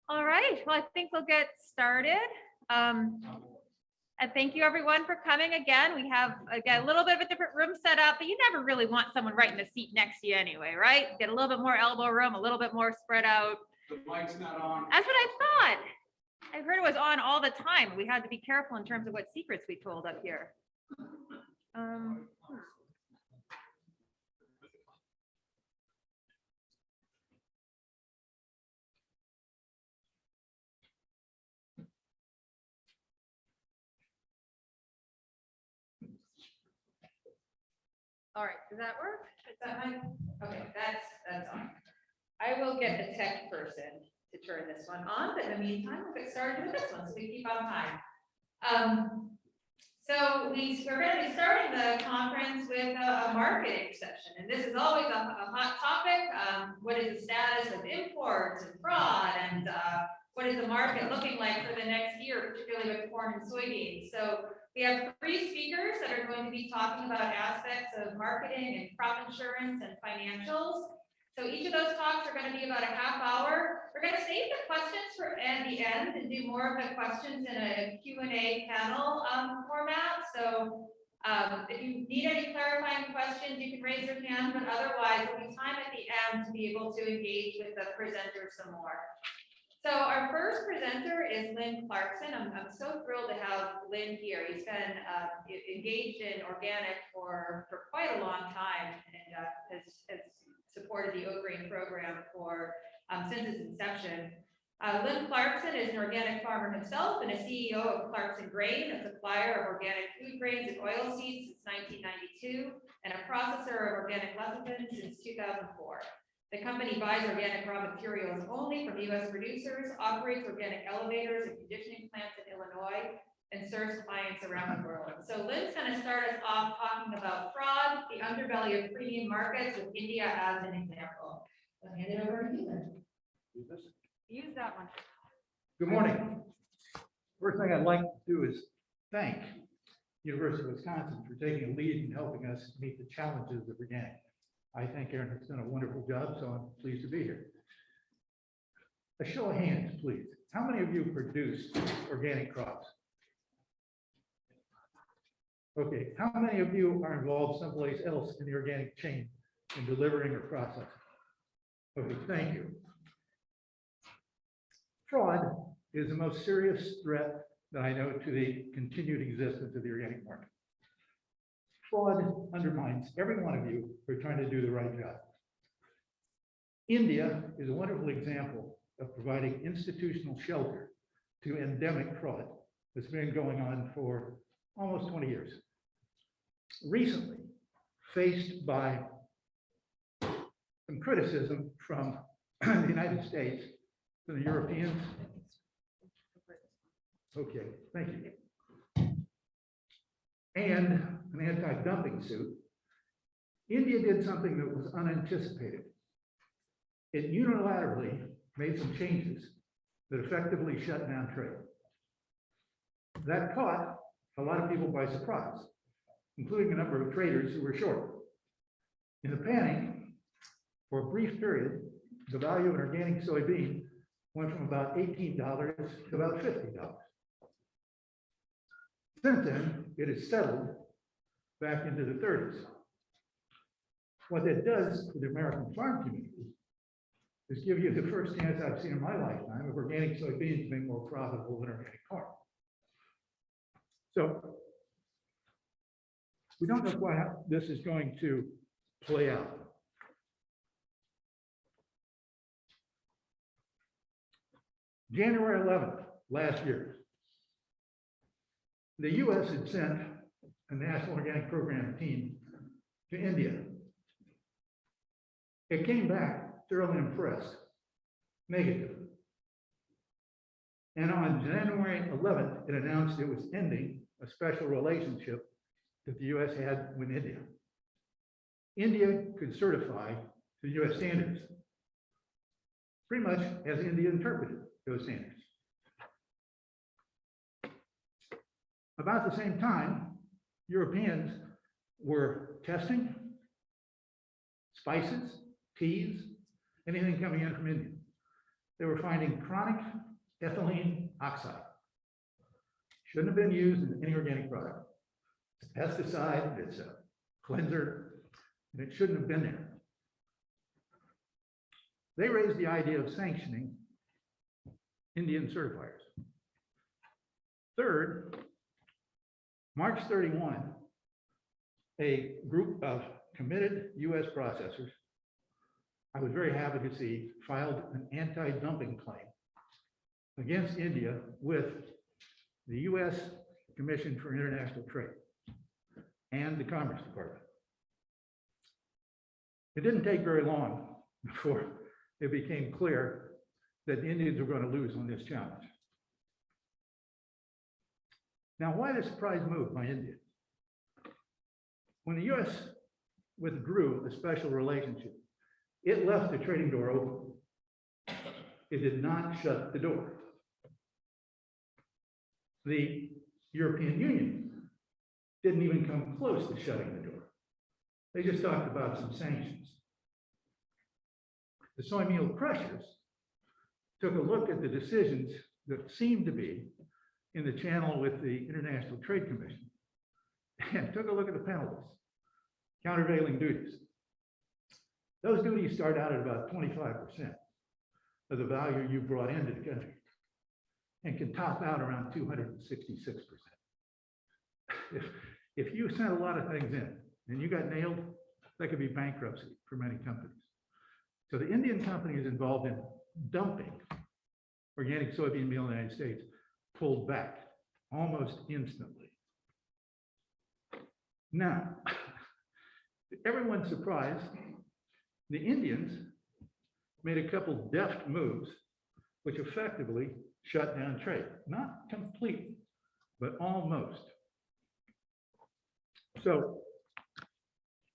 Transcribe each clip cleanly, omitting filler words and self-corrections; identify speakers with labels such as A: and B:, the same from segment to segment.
A: All right, well, I think we'll get started. And thank you everyone for coming again. We have again a little bit of a different room set up, but you never really want someone right in the seat next to you anyway, right? Get a little bit more elbow room, a little bit more spread out.
B: The mic's not on.
A: That's what I thought. I heard it was on all the time. We had to be careful in terms of what secrets we told up here. All right, does that work? Is that my, okay, that's on. I will get the tech person to turn this one on, but in the meantime, we'll get started with this one so we keep on time. So we're going to be starting the conference with a marketing session, and this is always a hot topic. What is the status of imports and fraud, and what is the market looking like for the next year, particularly with corn and soybeans? So we have 3 speakers that are going to be talking about aspects of marketing and crop insurance and financials. So each of those talks are going to be about a half hour. We're going to save the questions for at the end and do more of the questions in a Q&A panel format. So if you need any clarifying questions, you can raise your hand, but otherwise there'll be time at the end to be able to engage with the presenter some more. So our first presenter is Lynn Clarkson. I'm so thrilled to have Lynn here. He's been engaged in organic for quite a long time and has supported the OGRAIN program for since its inception. Lynn Clarkson is an organic farmer himself and a CEO of Clarkson Grain, a supplier of organic food grains and oilseeds since 1992, and a processor of organic lecithin since 2004. The company buys organic raw materials only from U.S. producers, operates organic elevators and conditioning plants in Illinois, and serves clients around the world. So Lynn's going to start us off talking about fraud, the underbelly of premium markets, with India as an example. I'll hand it over to you, Lynn. Use that one.
C: Good morning. First thing I'd like to do is thank University of Wisconsin for taking a lead in helping us meet the challenges of organic. I think Aaron has done a wonderful job, so I'm pleased to be here. A show of hands, please. How many of you produce organic crops? Okay, how many of you are involved someplace else in the organic chain in delivering or processing? Okay, thank you. Fraud is the most serious threat that I know to the continued existence of the organic market. Fraud undermines every one of you who are trying to do the right job. India is a wonderful example of providing institutional shelter to endemic fraud that's been going on for almost 20 years. Recently, faced by some criticism from the United States, from the Europeans. Okay, thank you. And an anti-dumping suit, India did something that was unanticipated. It unilaterally made some changes that effectively shut down trade. That caught a lot of people by surprise, including a number of traders who were short. In the panic, for a brief period, the value of an organic soybean went from about $18 to about $50. Since then, it has settled back into the 30s. What that does for the American farm community is give you the first chance I've seen in my lifetime of organic soybeans being more profitable than organic corn. So we don't know quite how this is going to play out. January 11th, last year, the U.S. had sent a national organic program team to India. It came back thoroughly impressed, negative. And on January 11th, it announced it was ending a special relationship that the U.S. had with India. India could certify to U.S. standards, pretty much as India interpreted those standards. About the same time, Europeans were testing spices, teas, anything coming in from India. They were finding chronic ethylene oxide. Shouldn't have been used in any organic product. It's a pesticide, it's a cleanser, and it shouldn't have been there. They raised the idea of sanctioning Indian certifiers. Third, March 31, a group of committed US processors, I was very happy to see, filed an anti-dumping claim against India with the US Commission for International Trade and the Commerce Department. It didn't take very long before it became clear that the Indians were going to lose on this challenge. Now, why the surprise move by India? When the US withdrew the special relationship, it left the trading door open. It did not shut the door. The European Union didn't even come close to shutting the door. They just talked about some sanctions. The soy meal crushers took a look at the decisions that seemed to be in the channel with the International Trade Commission and took a look at the penalties, countervailing duties. Those duties start out at about 25% of the value you brought into the country and can top out around 266%. If you sent a lot of things in and you got nailed, that could be bankruptcy for many companies. So the Indian companies involved in dumping organic soybean meal in the United States pulled back almost instantly. Now, to everyone's surprise, the Indians made a couple deft moves which effectively shut down trade. Not completely, but almost. So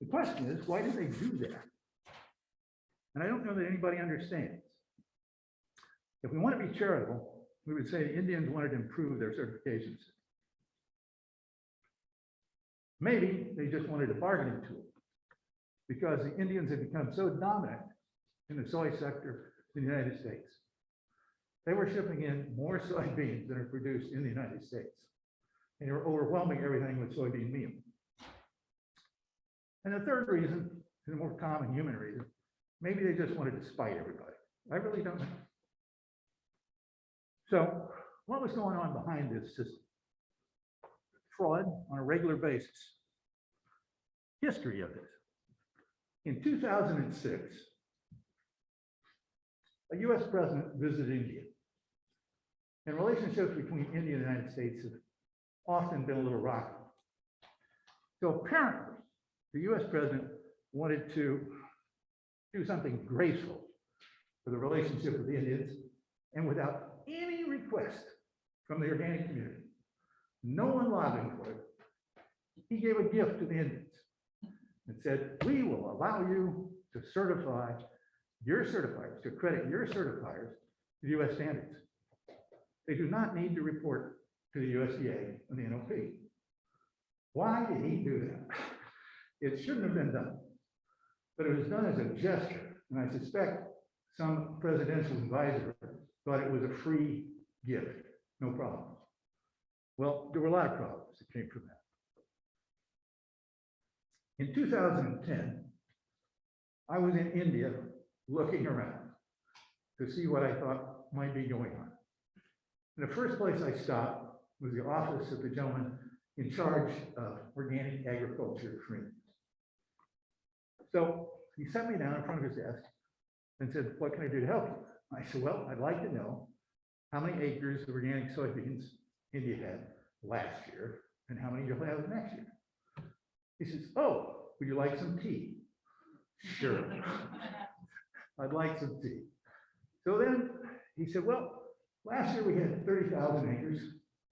C: the question is, why did they do that? And I don't know that anybody understands. If we want to be charitable, we would say the Indians wanted to improve their certifications. Maybe they just wanted a bargaining tool because the Indians had become so dominant in the soy sector in the United States. They were shipping in more soybeans than are produced in the United States. And they were overwhelming everything with soybean meal. And the third reason, is a more common human reason, maybe they just wanted to spite everybody. I really don't know. So what was going on behind this system? Fraud on a regular basis. History of this. In 2006, a US president visited India. And relationships between India and the United States have often been a little rocky. So apparently, the US president wanted to do something graceful for the relationship with the Indians, and without any request from the organic community, no one lobbying for it, he gave a gift to the Indians and said, we will allow you to certify your certifiers, to accredit your certifiers to US standards. They do not need to report to the USDA and the NOP. Why did he do that? It shouldn't have been done, but it was done as a gesture. And I suspect some presidential advisor thought it was a free gift, no problems. Well, there were a lot of problems that came from that. In 2010, I was in India looking around to see what I thought might be going on. And the first place I stopped was the office of the gentleman in charge of organic agriculture for India. So he sat me down in front of his desk and said, what can I do to help you? I said, well, I'd like to know how many acres of organic soybeans India had last year and how many you'll have next year. He says, oh, would you like some tea? Sure. I'd like some tea. So then he said, well, last year we had 30,000 acres,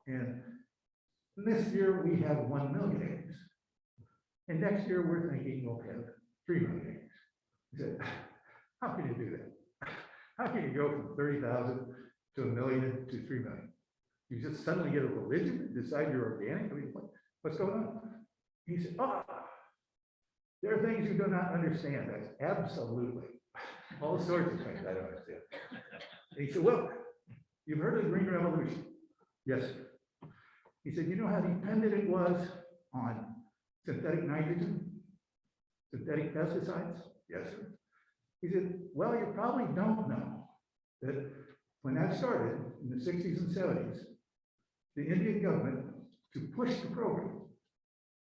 C: and this year we have 1 million acres. And next year we're thinking we'll have 3 million acres. He said, how can you do that? How can you go from 30,000 to 1 million to 3 million? You just suddenly get a religion and decide you're organic? I mean, what's going on? He said, oh, there are things you do not understand. I said, absolutely. All sorts of things I don't understand. And he said, well, you've heard of the Green Revolution? Yes, sir. He said, you know how dependent it was on synthetic nitrogen, synthetic pesticides? Yes, sir. He said, well, you probably don't know that when that started in the 60s and 70s, the Indian government, to push the program,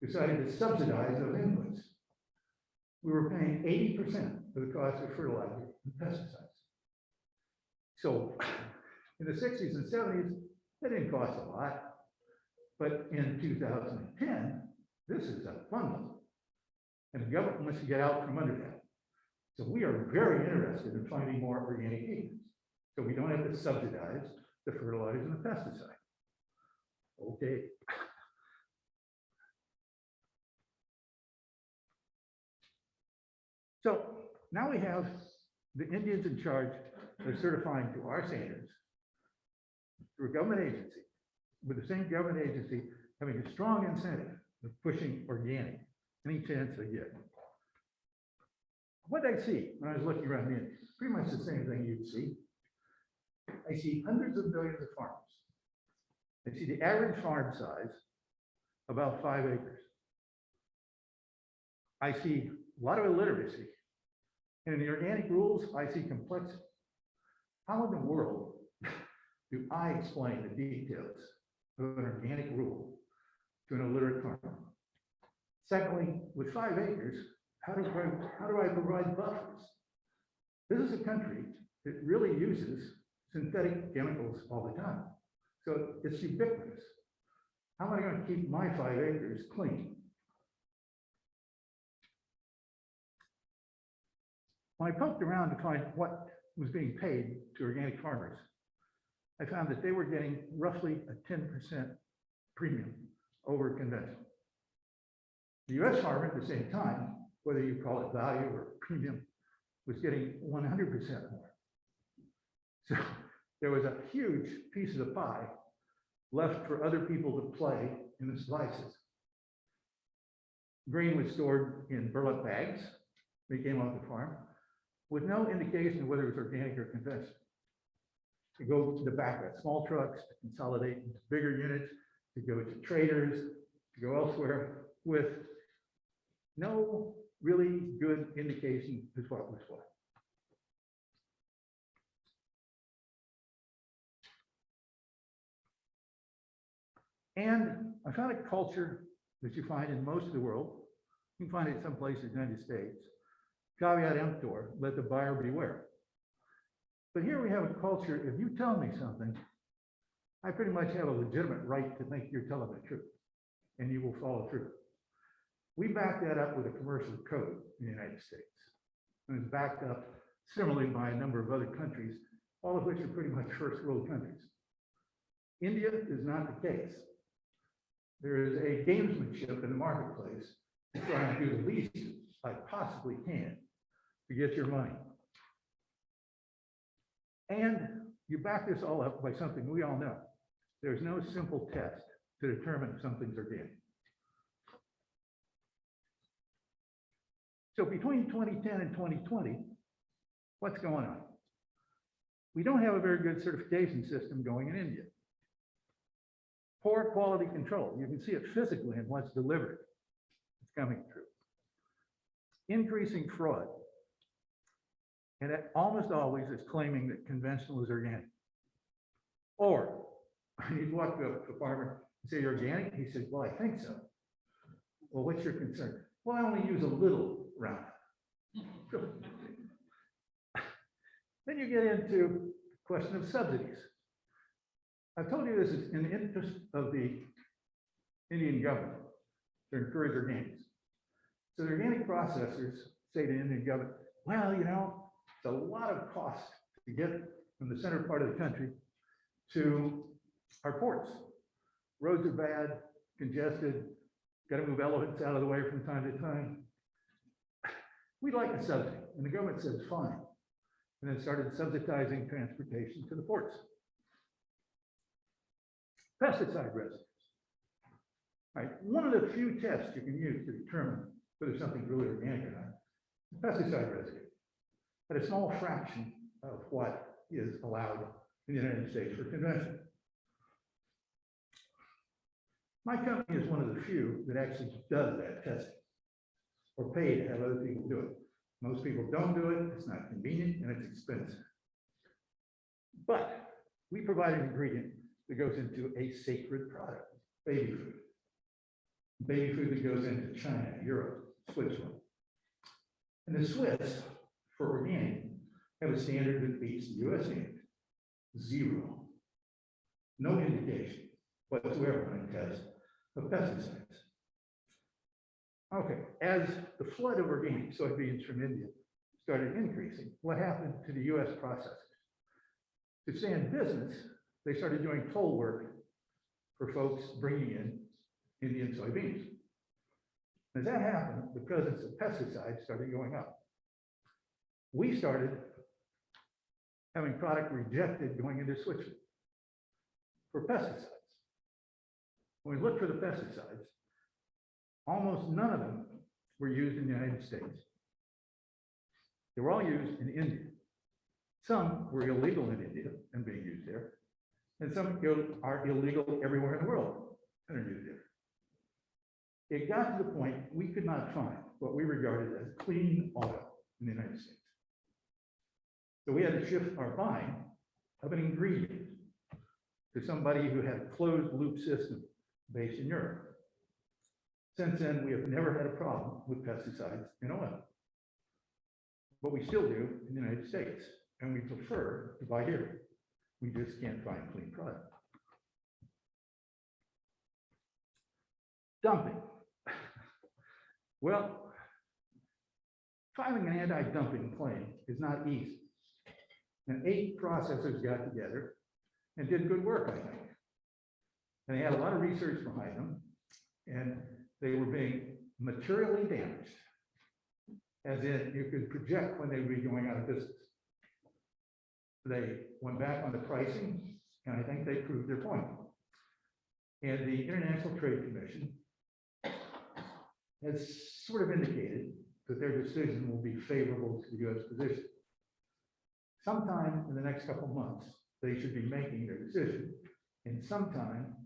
C: decided to subsidize those inputs. We were paying 80% of the cost of fertilizer and pesticides. So in the 60s and 70s, that didn't cost a lot. But in 2010, this is a bundle. And the government wants to get out from under that. So we are very interested in finding more organic agents. So we don't have to subsidize the fertilizer and the pesticide. Okay. So now we have the Indians in charge of certifying to our standards through a government agency, with the same government agency having a strong incentive of pushing organic any chance they get. What I see when I was looking around India, pretty much the same thing you'd see. I see hundreds of millions of farms. I see the average farm size about 5 acres. I see a lot of illiteracy. And in the organic rules, I see complexity. How in the world do I explain the details of an organic rule to an illiterate farmer? Secondly, with 5 acres, how do I provide buffers? This is a country that really uses synthetic chemicals all the time. So it's ubiquitous. How am I going to keep my 5 acres clean? When I poked around to find what was being paid to organic farmers, I found that they were getting roughly a 10% premium over conventional. The US farmer at the same time, whether you call it value or premium, was getting 100% more. So there was a huge piece of the pie left for other people to play in the slices. Grain was stored in burlap bags. They came off the farm with no indication of whether it was organic or conventional. To go to the back of small trucks, to consolidate into bigger units, to go to traders, to go elsewhere with no really good indication as what was what. And I found a culture that you find in most of the world. You can find it in some places in the United States. Caveat emptor, let the buyer beware. But here we have a culture, if you tell me something, I pretty much have a legitimate right to think you're telling the truth, and you will follow through. We back that up with a commercial code in the United States. And it's backed up similarly by a number of other countries, all of which are pretty much first world countries. India is not the case. There is a gamesmanship in the marketplace to try and do the least I possibly can to get your money. And you back this all up by something we all know. There's no simple test to determine if something's organic. So between 2010 and 2020, what's going on? We don't have a very good certification system going in India. Poor quality control. You can see it physically in what's delivered. It's coming through. Increasing fraud. And it almost always is claiming that conventional is organic. Or you walk up to a farmer and say, "You're organic?" He says, "Well, I think so." "Well, what's your concern?" "Well, I only use a little Roundup." Then you get into the question of subsidies. I've told you this is in the interest of the Indian government to encourage organics. So the organic processors say to the Indian government, "Well, you know, it's a lot of cost to get from the center part of the country to our ports. Roads are bad, congested, got to move elephants out of the way from time to time. We'd like a subsidy." And the government says, "Fine." And then started subsidizing transportation to the ports. Pesticide residues. All right, one of the few tests you can use to determine whether something's really organic or not, is pesticide residue, at a small fraction of what is allowed in the United States for conventional. My company is one of the few that actually does that testing, or pay to have other people do it. Most people don't do it, it's not convenient, and it's expensive. But we provide an ingredient that goes into a sacred product, baby food. Baby food that goes into China, Europe, Switzerland. And the Swiss, for organic, have a standard that beats the US standard. 0. No indication whatsoever on a test of pesticides. Okay, as the flood of organic soybeans from India started increasing, what happened to the US processors? To stay in business, they started doing toll work for folks bringing in Indian soybeans. As that happened, the presence of pesticides started going up. We started having product rejected going into Switzerland for pesticides. When we looked for the pesticides, almost none of them were used in the United States. They were all used in India. Some were illegal in India and being used there, and some are illegal everywhere in the world and are used there. It got to the point we could not find what we regarded as clean oil in the United States. So we had to shift our buying of an ingredient to somebody who had a closed loop system based in Europe. Since then, we have never had a problem with pesticides in oil. But we still do in the United States, and we prefer to buy here. We just can't find clean product. Dumping. Well, filing an anti-dumping claim is not easy. And 8 processors got together and did good work, I think. And they had a lot of research behind them, and they were being materially damaged, as in you could project when they would be going out of business. They went back on the pricing, and I think they proved their point. And the International Trade Commission has sort of indicated that their decision will be favorable to the US position. Sometime in the next couple of months, they should be making their decision. And sometime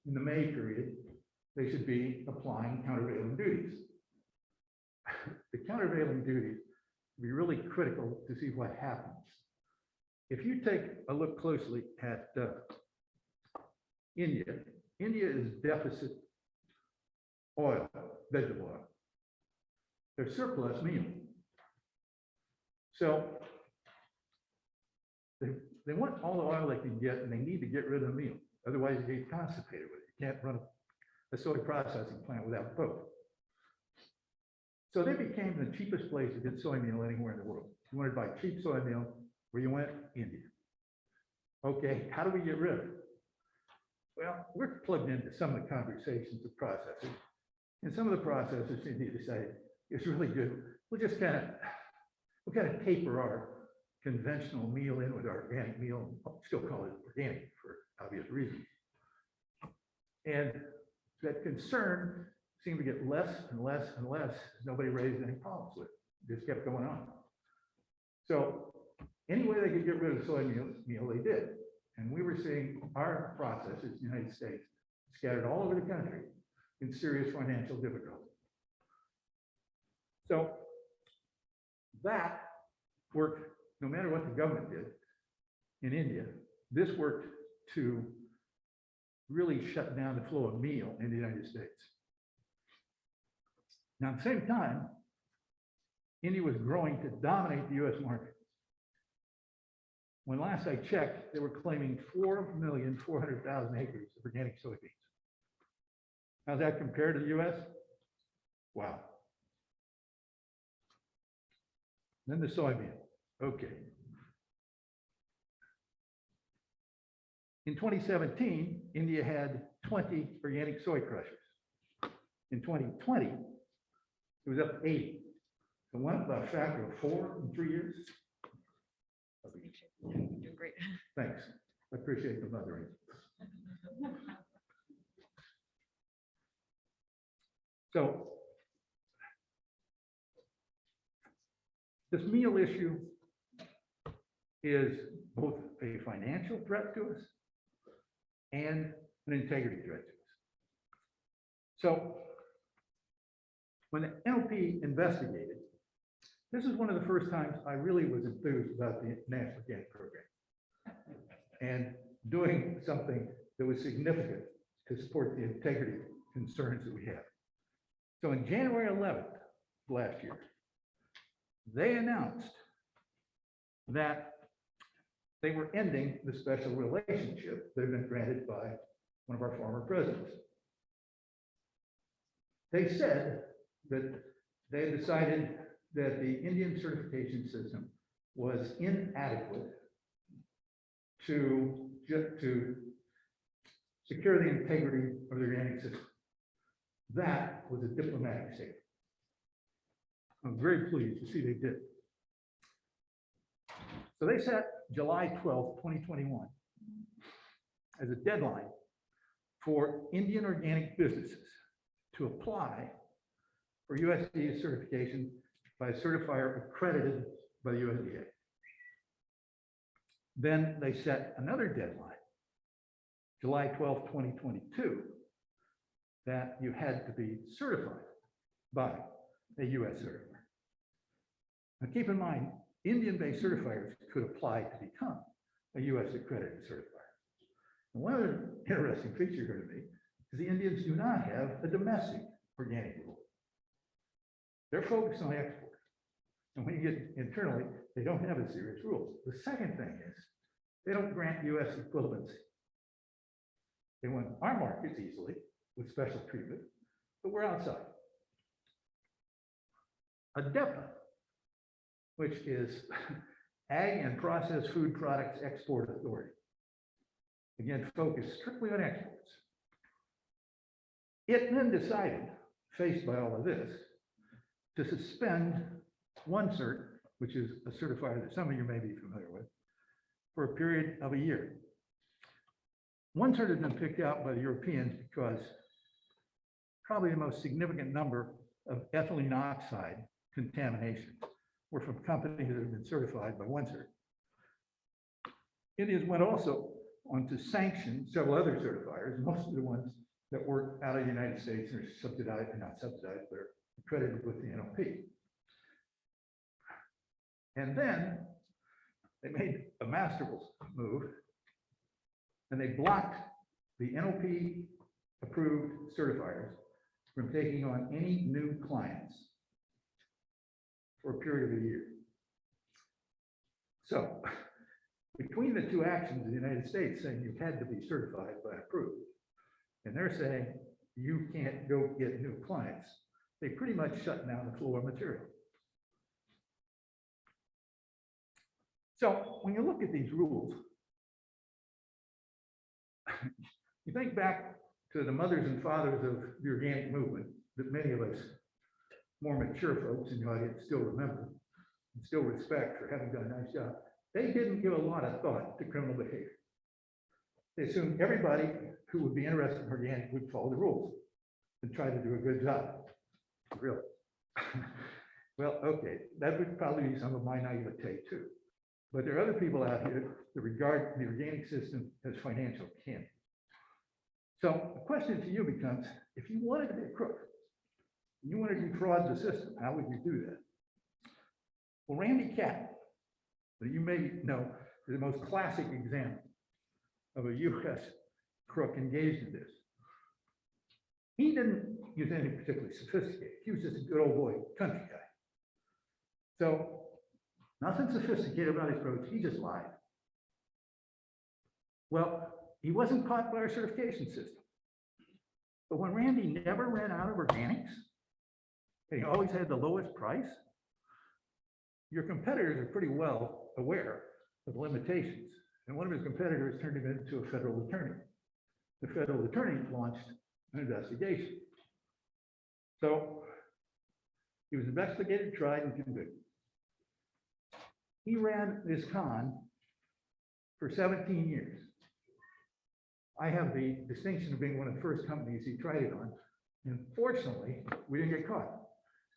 C: in the May period, they should be applying countervailing duties. The countervailing duties will be really critical to see what happens. If you take a look closely at India, India is deficit oil, vegetable oil. They're surplus meal. So they want all the oil they can get, and they need to get rid of the meal. Otherwise, you get constipated with it. You can't run a soy processing plant without both. So they became the cheapest place to get soy meal anywhere in the world. You wanted to buy cheap soy meal, where you went? India. Okay, how do we get rid of it? Well, we're plugged into some of the conversations with processors, and some of the processors in India decided it's really good. We'll kind of taper our conventional meal in with our organic meal, still call it organic for obvious reasons. And that concern seemed to get less and less and less as nobody raised any problems with it. It just kept going on. So any way they could get rid of soy meal, they did. And we were seeing our processors in the United States scattered all over the country in serious financial difficulty. So that worked no matter what the government did in India. This worked to really shut down the flow of meal in the United States. Now, at the same time, India was growing to dominate the US market. When last I checked, they were claiming 4,400,000 acres of organic soybeans. How's that compared to the US? Wow. Then the soybean. Okay. In 2017, India had 20 organic soy crushers. In 2020, it was up to 80. It went up by a factor of 4 in 3 years.
A: You're doing great.
C: Thanks. I appreciate the mothering. So this meal issue is both a financial threat to us and an integrity threat to us. So when the NOP investigated, this is one of the first times I really was enthused about the National Organic Program and doing something that was significant to support the integrity concerns that we have. So on January 11th last year, they announced that they were ending the special relationship that had been granted by one of our former presidents. They said that they had decided that the Indian certification system was inadequate to secure the integrity of the organic system. That was a diplomatic statement. I'm very pleased to see they did. So they set July 12th, 2021 as a deadline for Indian organic businesses to apply for USDA certification by a certifier accredited by the USDA. Then they set another deadline, July 12th, 2022, that you had to be certified by a US certifier. Now keep in mind, Indian-based certifiers could apply to become a US accredited certifier. And one other interesting feature here to me is the Indians do not have a domestic organic rule. They're focused on export. And when you get internally, they don't have a serious rule. The second thing is they don't grant US equivalency. They win our markets easily with special treatment, but we're outside. ADEPA, which is Ag and Processed Food Products Export Authority, again, focused strictly on exports. It then decided, faced by all of this, to suspend OneCert, which is a certifier that some of you may be familiar with, for a period of a year. OneCert has been picked out by the Europeans because probably the most significant number of ethylene oxide contamination were from companies that have been certified by OneCert. Indians went also on to sanction several other certifiers, most of the ones that work out of the United States and are subsidized, or not subsidized, but are accredited with the NOP. And then they made a masterful move and they blocked the NOP approved certifiers from taking on any new clients for a period of a year. So between the two actions of the United States saying you had to be certified by approved, and they're saying you can't go get new clients, they pretty much shut down the flow of material. So when you look at these rules, you think back to the mothers and fathers of the organic movement that many of us more mature folks in the audience still remember and still respect for having done a nice job. They didn't give a lot of thought to criminal behavior. They assumed everybody who would be interested in organic would follow the rules and try to do a good job. Really? Well, okay, that would probably be some of my naivete too. But there are other people out here that regard the organic system as financial candy. So the question to you becomes, if you wanted to be a crook, you wanted to defraud the system, how would you do that? Well, Randy Catt, that you may know, is the most classic example of a US crook engaged in this. He didn't use anything particularly sophisticated. He was just a good old boy country guy. So nothing sophisticated about his approach, he just lied. Well, he wasn't caught by our certification system. But when Randy never ran out of organics, and he always had the lowest price, your competitors are pretty well aware of the limitations. And one of his competitors turned him into a federal attorney. The federal attorney launched an investigation. So he was investigated, tried, and convicted. He ran this con for 17 years. I have the distinction of being one of the first companies he tried it on And fortunately, we didn't get caught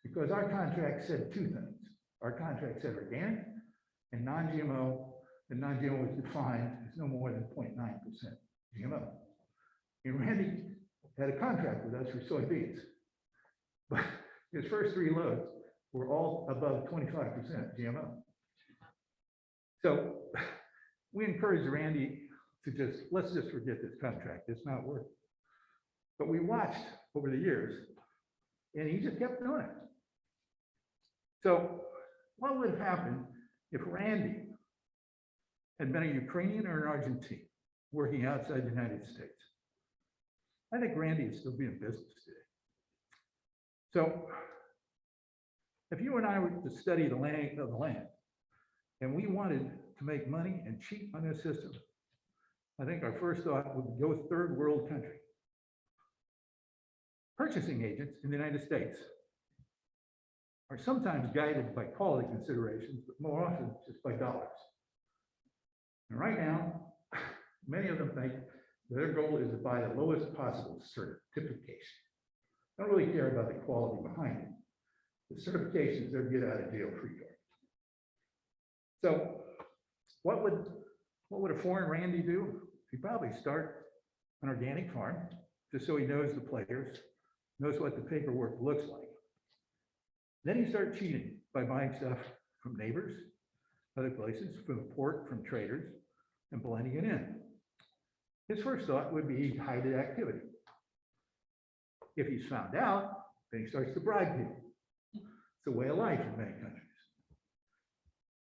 C: because our contract said two things. Our contract said organic and non-GMO, and non-GMO was defined as no more than 0.9% GMO. And Randy had a contract with us for soybeans, but his first 3 loads were all above 25% GMO. So we encouraged Randy to let's just forget this contract. It's not worth it. But we watched over the years, and he just kept doing it. So what would happen if Randy had been a Ukrainian or an Argentine working outside the United States? I think Randy would still be in business today. So if you and I were to study the land of the land, and we wanted to make money and cheat on this system, I think our first thought would go third world country. Purchasing agents in the United States are sometimes guided by quality considerations, but more often just by dollars. And right now, many of them think their goal is to buy the lowest possible certification. They don't really care about the quality behind it. The certifications they're get out of jail free card. So what would a foreign Randy do? He'd probably start an organic farm, just so he knows the players, knows what the paperwork looks like. Then he starts cheating by buying stuff from neighbors, other places, from port, from traders, and blending it in. His first thought would be he'd hide the activity. If he's found out, then he starts to bribe people. It's a way of life in many countries.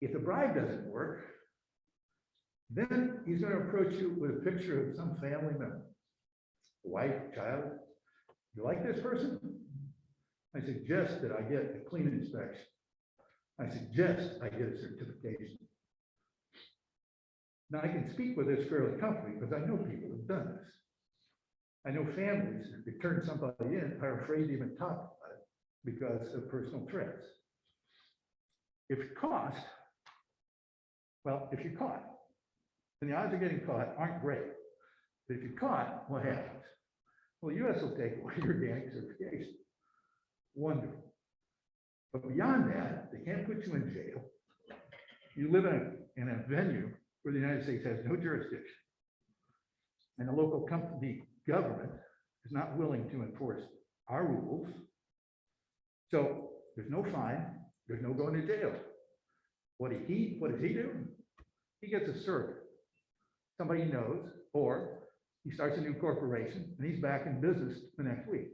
C: If the bribe doesn't work, then he's going to approach you with a picture of some family member, wife, child. You like this person? I suggest that I get a clean inspection. I suggest I get a certification. Now I can speak with this fairly comfortably because I know people who've done this. I know families that turn somebody in are afraid to even talk about it because of personal threats. If you're caught, then the odds of getting caught aren't great. But if you're caught, what happens? Well, the US will take away your organic certification. Wonderful. But beyond that, they can't put you in jail. You live in a venue where the United States has no jurisdiction. And the local company government is not willing to enforce our rules. So there's no fine, there's no going to jail. What does he do? He gets a servant, somebody he knows, or he starts a new corporation and he's back in business the next week.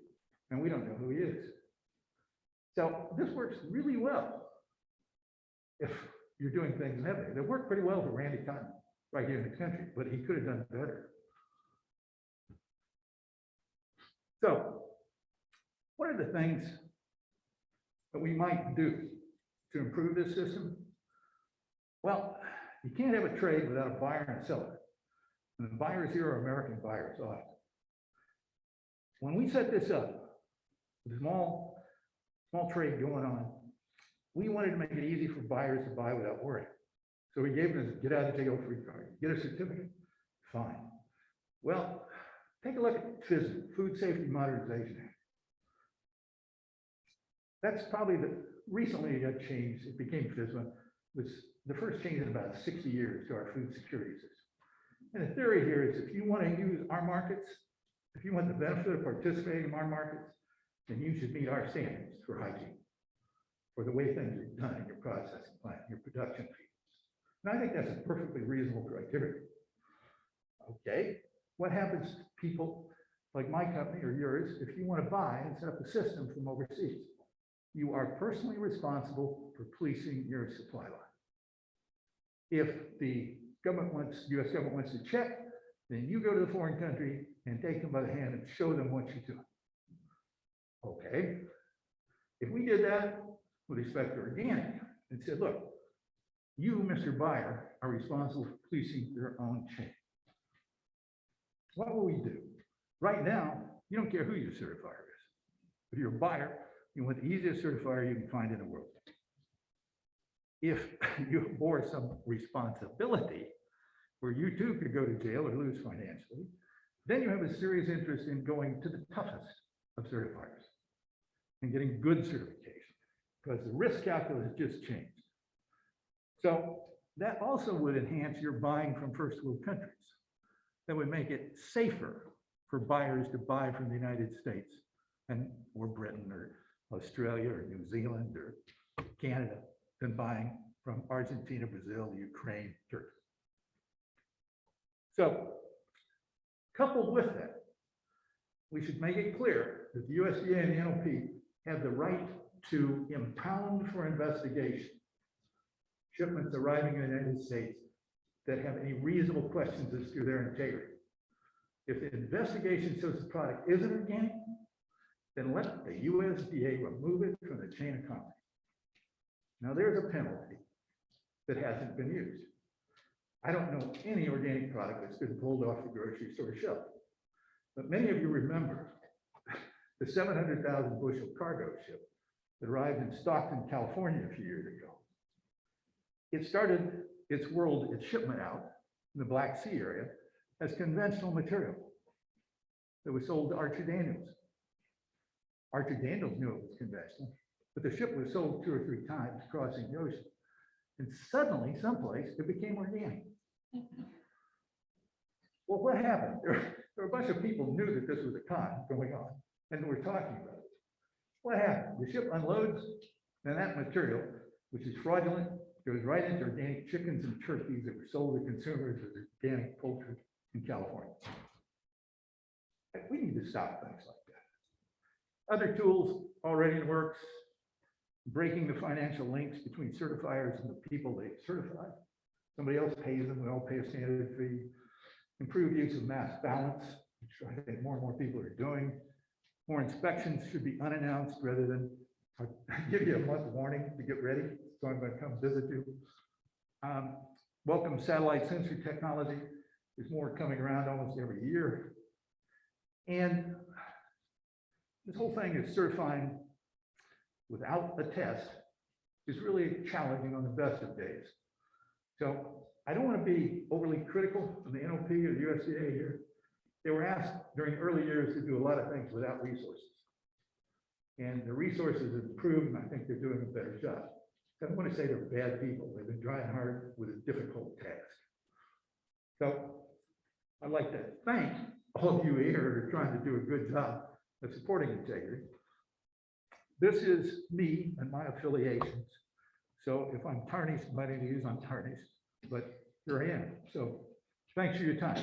C: And we don't know who he is. So this works really well if you're doing things in that way. They work pretty well for Randy Cotton right here in the country, but he could have done better. So what are the things that we might do to improve this system? Well, you can't have a trade without a buyer and a seller. And the buyers here are American buyers often. When we set this up, with a small trade going on, we wanted to make it easy for buyers to buy without worry. So we gave them this get out of jail free card. Get a certificate? Fine. Well, take a look at FSMA, Food Safety Modernization Act. That's probably recently it got changed. It became FSMA. Was the first change in about 60 years to our food security system. And the theory here is if you want to use our markets, if you want the benefit of participating in our markets, then you should meet our standards for hygiene, for the way things are done in your processing plant, your production fields. And I think that's a perfectly reasonable criteria. Okay, what happens to people like my company or yours if you want to buy and set up a system from overseas? You are personally responsible for policing your supply line. If the US government wants to check, then you go to the foreign country and take them by the hand and show them what you're doing. Okay, if we did that with respect to organic and said, look, you, Mr. Buyer, are responsible for policing your own chain. What will we do? Right now, you don't care who your certifier is. If you're a buyer, you want the easiest certifier you can find in the world. If you bore some responsibility where you too could go to jail or lose financially, then you have a serious interest in going to the toughest of certifiers and getting good certification, because the risk calculus just changed. So that also would enhance your buying from first world countries. That would make it safer for buyers to buy from the United States or Britain or Australia or New Zealand or Canada than buying from Argentina, Brazil, Ukraine, Turkey. So coupled with that, we should make it clear that the USDA and the NLP have the right to impound for investigation shipments arriving in the United States that have any reasonable questions as to their integrity. If the investigation shows the product isn't organic, then let the USDA remove it from the chain of commerce. Now there's a penalty that hasn't been used. I don't know any organic product that's been pulled off the grocery store shelf. But many of you remember the 700,000 bushel cargo ship that arrived in Stockton, California a few years ago. It started its shipment out in the Black Sea area as conventional material that was sold to Archer Daniels. Archer Daniels knew it was conventional, but the ship was sold 2 or 3 times crossing the ocean. And suddenly, someplace, it became organic. Well, what happened? There were a bunch of people who knew that this was a con going on, and we're talking about it. What happened? The ship unloads, and that material, which is fraudulent, goes right into organic chickens and turkeys that were sold to consumers as organic poultry in California. We need to stop things like that. Other tools already in the works, breaking the financial links between certifiers and the people they certify. Somebody else pays them, we all pay a standard fee. Improved use of mass balance, which I think more and more people are doing. More inspections should be unannounced rather than give you a month warning to get ready, so I'm going to come visit you. Welcome satellite sensor technology. There's more coming around almost every year. And this whole thing is certifying without a test is really challenging on the best of days. So I don't want to be overly critical of the NLP or the USDA here. They were asked during early years to do a lot of things without resources. And the resources have improved, and I think they're doing a better job. I don't want to say they're bad people. They've been trying hard with a difficult task. So I'd like to thank all of you here who are trying to do a good job of supporting integrity. This is me and my affiliations. So if I'm tarnished by any of these, I'm tarnished, but here I am. So thanks for your time.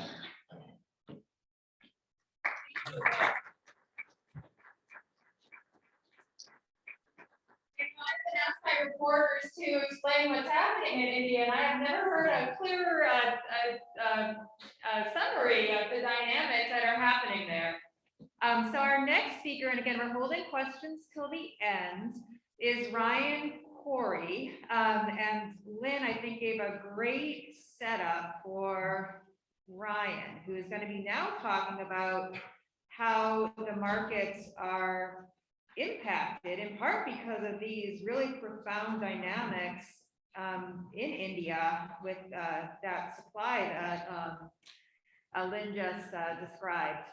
A: My reporters to explain what's happening in India, and I have never heard a clearer summary of the dynamics that are happening there. So our next speaker, and again, we're holding questions till the end, is Ryan Koory. And Lynn, I think, gave a great setup for Ryan, who is going to be now talking about how the markets are impacted in part because of these really profound dynamics in India with that supply that Lynn just described.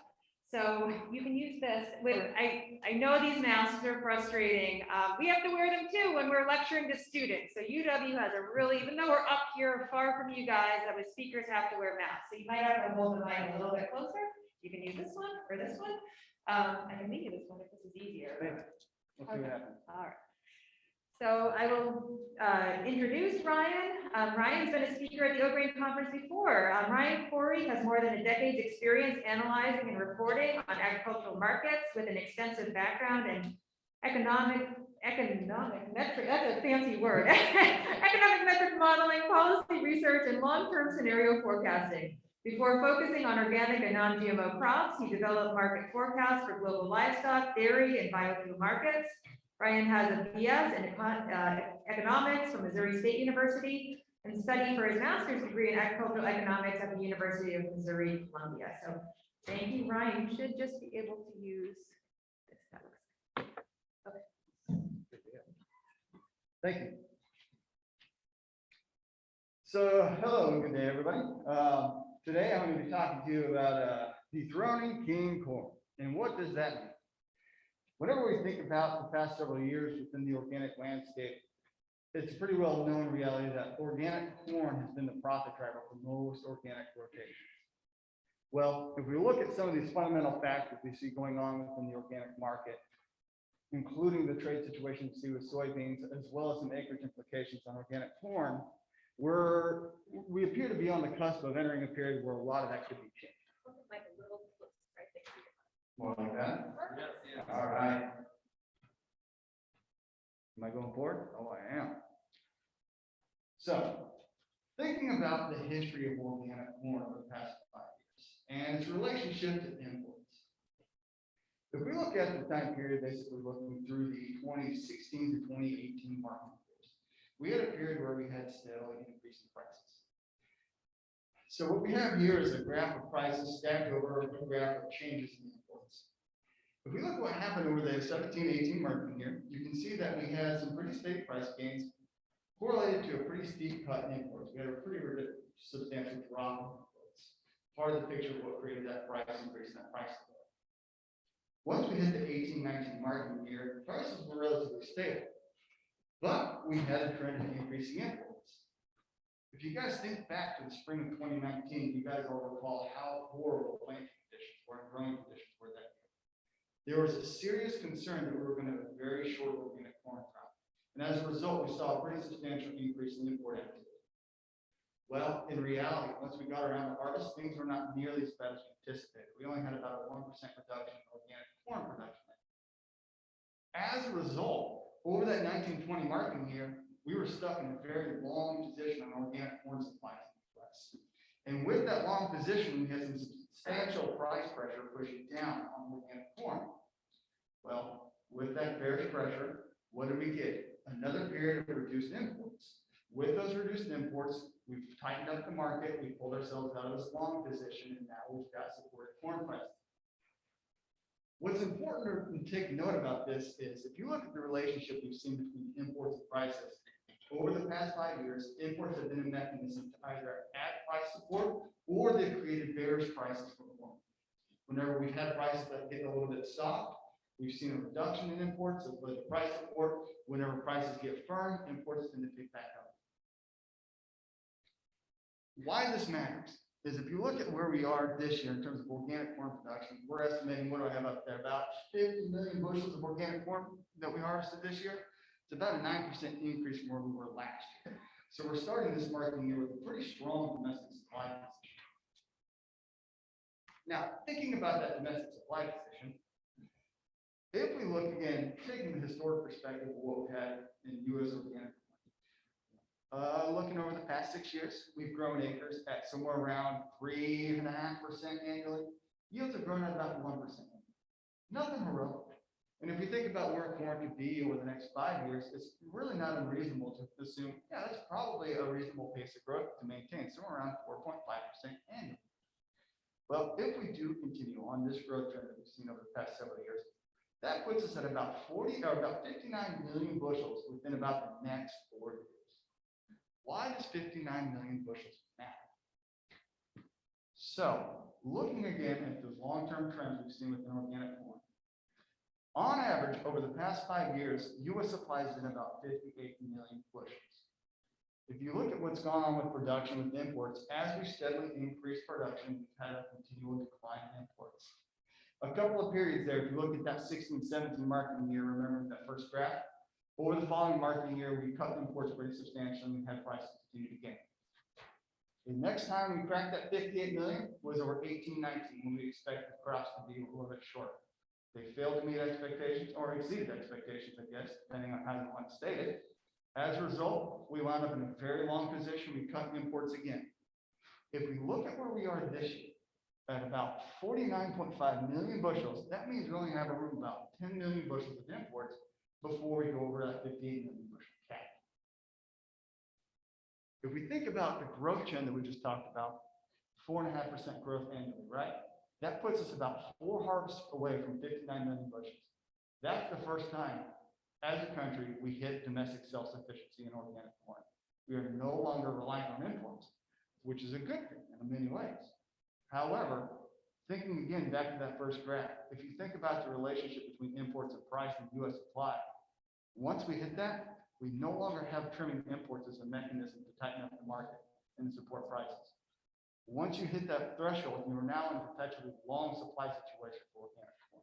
A: So you can use this. I know these masks are frustrating. We have to wear them too when we're lecturing to students. So UW has a really, even though we're up here far from you guys, that with speakers have to wear masks. So you might have to hold the mic a little bit closer. You can use this one or this one. I can leave you this one if this is easier.
B: Let's see what happens.
A: All right. So I will introduce Ryan. Ryan's been a speaker at the OGRAIN conference before. Ryan Koory has more than a decade's experience analyzing and reporting on agricultural markets with an extensive background in economic metric, that's a fancy word, economic metric modeling, policy research, and long-term scenario forecasting. Before focusing on organic and non-GMO crops, he developed market forecasts for global livestock, dairy, and biofuel markets. Ryan has a BS in economics from Missouri State University and studied for his master's degree in agricultural economics at the University of Missouri, Columbia. So thank you, Ryan. You should just be able to use this. Okay.
B: Thank you. So, hello and good day, everybody. Today I'm going to be talking to you about dethroning king corn. And what does that mean? Whenever we think about the past several years within the organic landscape, it's a pretty well known reality that organic corn has been the profit driver for most organic rotations. Well, if we look at some of these fundamental factors we see going on within the organic market, including the trade situation we see with soybeans, as well as some acreage implications on organic corn, we appear to be on the cusp of entering a period where a lot of that could be changed.
A: Like a little flip right there.
B: More like that? All right. Am I going forward? Oh, I am. So, thinking about the history of organic corn over the past 5 years and its relationship to imports. If we look at the time period, basically looking through the 2016 to 2018 market years, we had a period where we had steadily increasing prices. So what we have here is a graph of prices stacked over a graph of changes in imports. If we look at what happened over the 17-18 market year, you can see that we had some pretty steady price gains correlated to a pretty steep cut in imports. We had a pretty substantial drop in imports. Part of the picture of what created that price increase and that price level. Once we hit the 18-19 market year, prices were relatively stable, but we had a trend of increasing imports. If you guys think back to the spring of 2019, you guys all recall how horrible planting conditions were and growing conditions were that year. There was a serious concern that we were going to have a very short organic corn crop. And as a result, we saw a pretty substantial increase in import activity. Well, in reality, once we got around to harvest, things were not nearly as bad as we anticipated. We only had about a 1% reduction in organic corn production. As a result, over that 1920 marketing year, we were stuck in a very long position on organic corn supplies in the US. And with that long position, we had some substantial price pressure pushing down on organic corn. Well, with that bearish pressure, what did we get? Another period of reduced imports. With those reduced imports, we've tightened up the market, we pulled ourselves out of this long position, and now we've got supported corn prices. What's important to take note about this is if you look at the relationship we've seen between imports and prices, over the past 5 years, imports have been a mechanism to either add price support or they've created bearish prices for corn. Whenever we've had prices that get a little bit soft, we've seen a reduction in imports of the price support. Whenever prices get firm, imports tend to pick back up. Why this matters is if you look at where we are this year in terms of organic corn production, we're estimating, what do I have up there? About 50 million bushels of organic corn that we harvested this year. It's about a 9% increase from where we were last year. So we're starting this marketing year with a pretty strong domestic supply position. Now, thinking about that domestic supply position, if we look again, taking the historic perspective of what we've had in U.S. organic, looking over the past 6 years, we've grown acres at somewhere around 3.5% annually. Yields have grown at about 1%. Nothing heroic. And if you think about where corn could be over the next 5 years, it's really not unreasonable to assume, yeah, that's probably a reasonable pace of growth to maintain, somewhere around 4.5% annually. Well, if we do continue on this growth trend that we've seen over the past several years, that puts us at about 59 million bushels within about the next 4 years. Why does 59 million bushels matter? So, looking again at those long-term trends we've seen within organic corn, on average, over the past 5 years, U.S. supply has been about 58 million bushels. If you look at what's gone on with production with imports, as we steadily increase production, we've had a continual decline in imports. A couple of periods there, if you look at that 16-17 marketing year, remember that first graph? Over the following marketing year, we cut imports pretty substantially and had prices continue to gain. The next time we cracked that 58 million was over 18-19, when we expected crops to be a little bit shorter. They failed to meet expectations or exceeded expectations, I guess, depending on how you want to state it. As a result, we wound up in a very long position. We cut imports again. If we look at where we are this year, at about 49.5 million bushels, that means we only have a room about 10 million bushels of imports before we go over that 58 million bushel cap. If we think about the growth trend that we just talked about, 4.5% growth annually, right? That puts us about 4 harvests away from 59 million bushels. That's the first time, as a country, we hit domestic self-sufficiency in organic corn. We are no longer reliant on imports, which is a good thing in many ways. However, Thinking again back to that first graph, if you think about the relationship between imports and price and U.S. supply, once we hit that, we no longer have trimming imports as a mechanism to tighten up the market and support prices. Once you hit that threshold, you are now in a perpetually long supply situation for organic corn.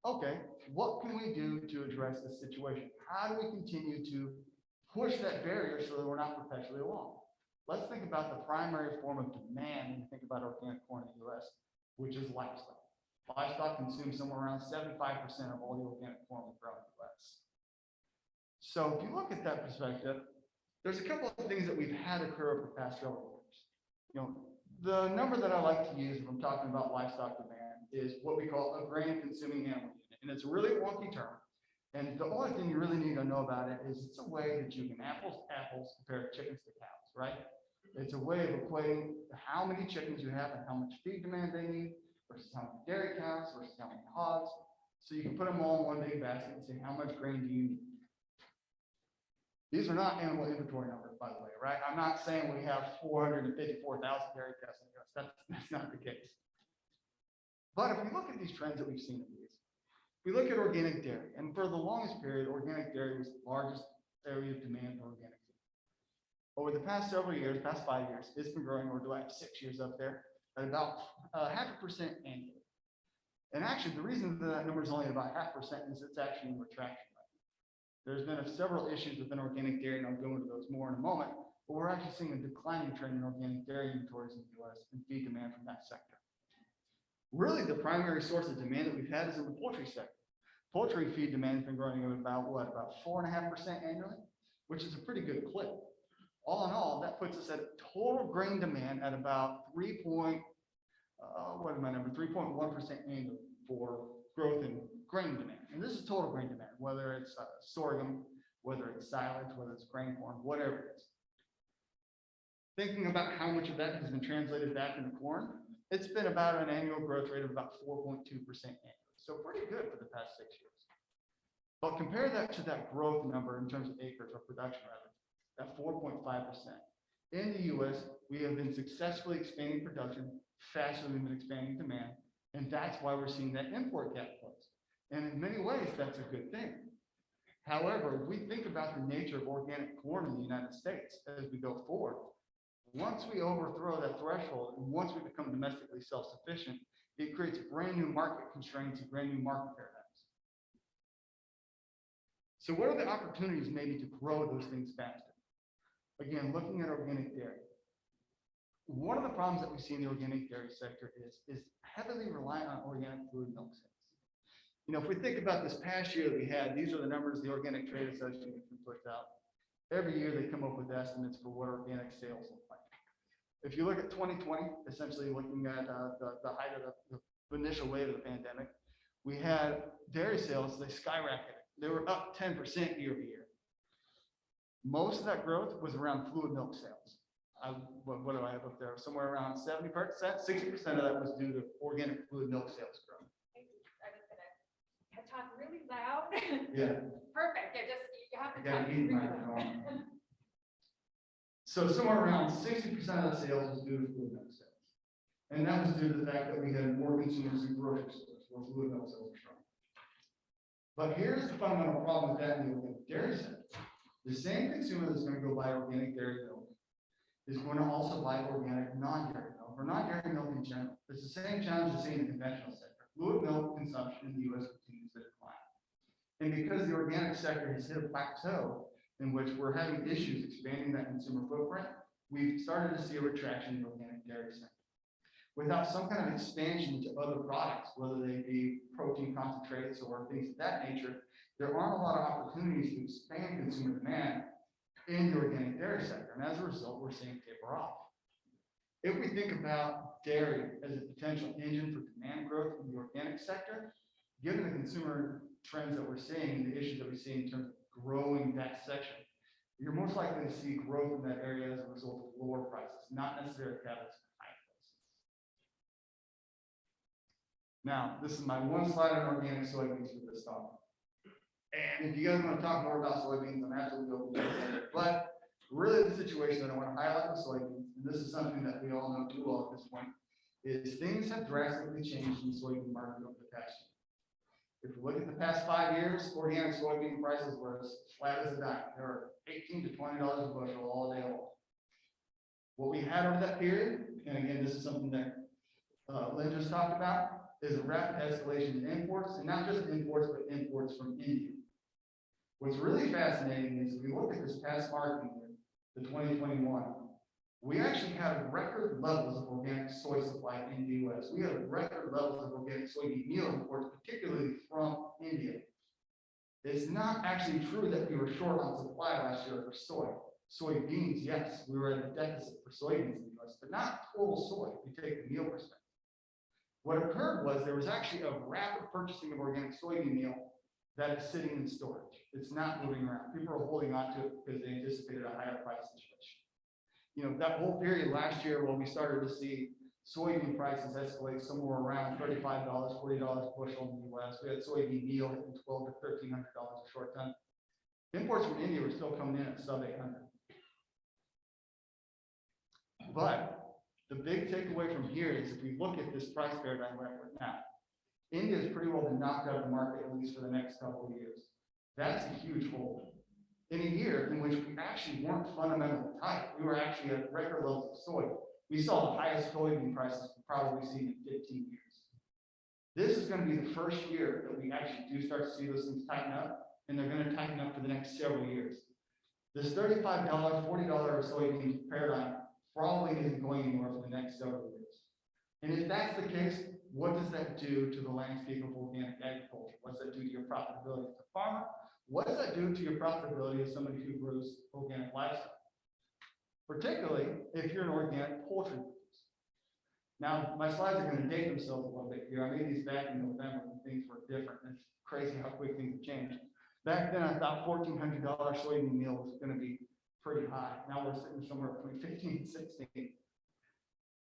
B: Okay, what can we do to address this situation? How do we continue to push that barrier so that we're not perpetually long? Let's think about the primary form of demand when you think about organic corn in the U.S., which is livestock. Livestock consumes somewhere around 75% of all the organic corn we grow in the U.S. So if you look at that perspective, there's a couple of things that we've had occur over the past several years. You know, the number that I like to use when I'm talking about livestock demand is what we call a grain consuming animal unit. And it's a really wonky term. And the only thing you really need to know about it is it's a way that you can apples to apples compare chickens to cows, right? It's a way of equating how many chickens you have and how much feed demand they need versus how many dairy cows versus how many hogs. So you can put them all in one big basket and say, how much grain do you need? These are not animal inventory numbers, by the way, right? I'm not saying we have 454,000 dairy cows in the US. That's not the case. But if we look at these trends that we've seen in these, we look at organic dairy, and for the longest period, organic dairy was the largest area of demand for organic food. Over the past several years, past 5 years, it's been growing, or do I have 6 years up there, at about 0.5% annually. And actually, the reason that number is only about 0.5% is it's actually in retraction. There's been several issues within organic dairy, and I'll go into those more in a moment, but we're actually seeing a declining trend in organic dairy inventories in the US and feed demand from that sector. Really, the primary source of demand that we've had is in the poultry sector. Poultry feed demand has been growing at about 4.5% annually, which is a pretty good clip. All in all, that puts us at total grain demand at about 3.1% annually for growth in grain demand. And this is total grain demand, whether it's sorghum, whether it's silage, whether it's grain corn, whatever it is. Thinking about how much of that has been translated back into corn, it's been about an annual growth rate of about 4.2% annually. So pretty good for the past 6 years. But compare that to that growth number in terms of acres or production revenue, at 4.5%. In the US, we have been successfully expanding production faster than we've been expanding demand. And that's why we're seeing that import gap close. And in many ways, that's a good thing. However, if we think about the nature of organic corn in the United States as we go forward, once we overthrow that threshold and once we become domestically self-sufficient, it creates brand new market constraints and brand new market paradigms. So what are the opportunities maybe to grow those things faster? Again, looking at organic dairy. One of the problems that we see in the organic dairy sector is heavily reliant on organic fluid milk sales. You know, if we think about this past year that we had, these are the numbers the Organic Trade Association puts out. Every year they come up with estimates for what organic sales look like. If you look at 2020, essentially looking at the height of the initial wave of the pandemic, we had dairy sales, they skyrocketed. They were up 10% year over year. Most of that growth was around fluid milk sales. What do I have up there? Somewhere around 70%, 60% of that was due to organic fluid milk sales growth.
A: I was gonna talk really loud.
B: Yeah.
A: Perfect. Yeah, just you have to
B: I gotta
A: talk
B: eat
A: really
B: my
A: loud.
B: phone. So somewhere around 60% of the sales was due to fluid milk sales. And that was due to the fact that we had more consumers in grocery stores where fluid milk sales were strong. But here's the fundamental problem with that in the organic dairy sector. The same consumer that's going to go buy organic dairy milk is going to also buy organic non-dairy milk or non-dairy milk in general. It's the same challenge as seen in the conventional sector. Fluid milk consumption in the U.S. continues to decline. And because the organic sector has hit a plateau in which we're having issues expanding that consumer footprint, we've started to see a retraction in the organic dairy sector. Without some kind of expansion to other products, whether they be protein concentrates or things of that nature, there aren't a lot of opportunities to expand consumer demand in the organic dairy sector. And as a result, we're seeing taper off. If we think about dairy as a potential engine for demand growth in the organic sector, given the consumer trends that we're seeing, the issues that we see in terms of growing that section, you're most likely to see growth in that area as a result of lower prices, not necessarily catalysts for high prices. Now, this is my one slide on organic soybeans for this talk. And if you guys want to talk more about soybeans, I'm absolutely open to it. But Really, the situation that I want to highlight with soybeans, and this is something that we all know too well at this point, is things have drastically changed in the soybean market over the past year. If we look at the past 5 years, organic soybean prices were as flat as a dime. They were $18 to $20 a bushel all day long. What we had over that period, and again, this is something that Lynn just talked about, is a rapid escalation in imports, and not just imports, but imports from India. What's really fascinating is if we look at this past marketing year, the 2021, we actually had record levels of organic soy supply in the U.S. We had record levels of organic soybean meal imports, particularly from India. It's not actually true that we were short on supply last year for soy. Soybeans, yes, we were at a deficit for soybeans in the U.S., but not total soy if you take the meal perspective. What occurred was there was actually a rapid purchasing of organic soybean meal that is sitting in storage. It's not moving around. People are holding on to it because they anticipated a higher price situation. You know, that whole period last year when we started to see soybean prices escalate somewhere around $35, $40 a bushel in the U.S. We had soybean meal hitting $1,200 to $1,300 a short ton. Imports from India were still coming in at sub 800. But the big takeaway from here is if we look at this price paradigm right now, India has pretty well been knocked out of the market, at least for the next couple of years. That's a huge hole. In a year in which we actually weren't fundamentally tight, we were actually at record levels of soy. We saw the highest soybean prices we've probably seen in 15 years. This is going to be the first year that we actually do start to see those things tighten up, and they're going to tighten up for the next several years. This $35, $40 soybean paradigm probably isn't going anywhere for the next several years. And if that's the case, what does that do to the landscape of organic agriculture? What does that do to your profitability as a farmer? What does that do to your profitability as somebody who grows organic livestock? Particularly if you're an organic poultry producer. Now, my slides are going to date themselves a little bit here. I made these back in November when things were different. It's crazy how quick things have changed. Back then, I thought $1,400 soybean meal was going to be pretty high. Now we're sitting somewhere between 15 and 16.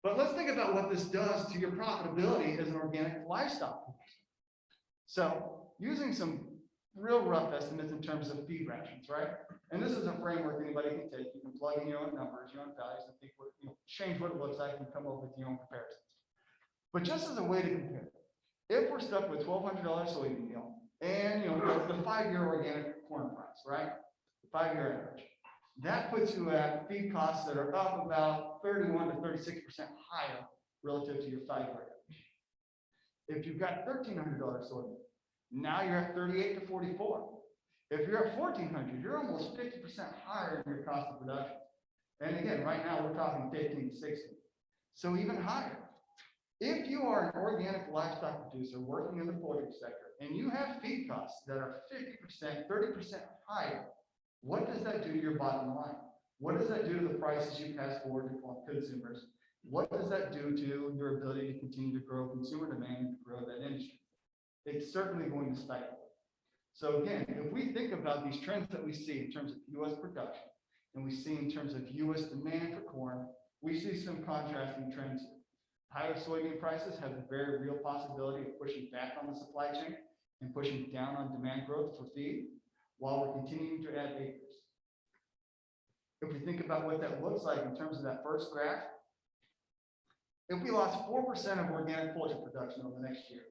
B: But let's think about what this does to your profitability as an organic livestock producer. So using some real rough estimates in terms of feed rations, right? And this is a framework anybody can take. You can plug in your own numbers, your own values, and think what, change what it looks like and come up with your own comparisons. But just as a way to compare, if we're stuck with $1,200 soybean meal, and the 5-year organic corn price, right? The 5-year average. That puts you at feed costs that are up about 31 to 36% higher relative to your 5-year average. If you've got $1,300 soybean, now you're at 38 to 44. If you're at 1,400, you're almost 50% higher in your cost of production. And again, right now we're talking 15 to 16. So even higher. If you are an organic livestock producer working in the poultry sector and you have feed costs that are 50%, 30% higher, what does that do to your bottom line? What does that do to the prices you pass forward to consumers? What does that do to your ability to continue to grow consumer demand and to grow that industry? It's certainly going to stifle it. So again, if we think about these trends that we see in terms of U.S. production, and we see in terms of U.S. demand for corn, we see some contrasting trends here. Higher soybean prices have a very real possibility of pushing back on the supply chain and pushing down on demand growth for feed, while we're continuing to add acres. If we think about what that looks like in terms of that first graph, if we lost 4% of organic poultry production over the next year,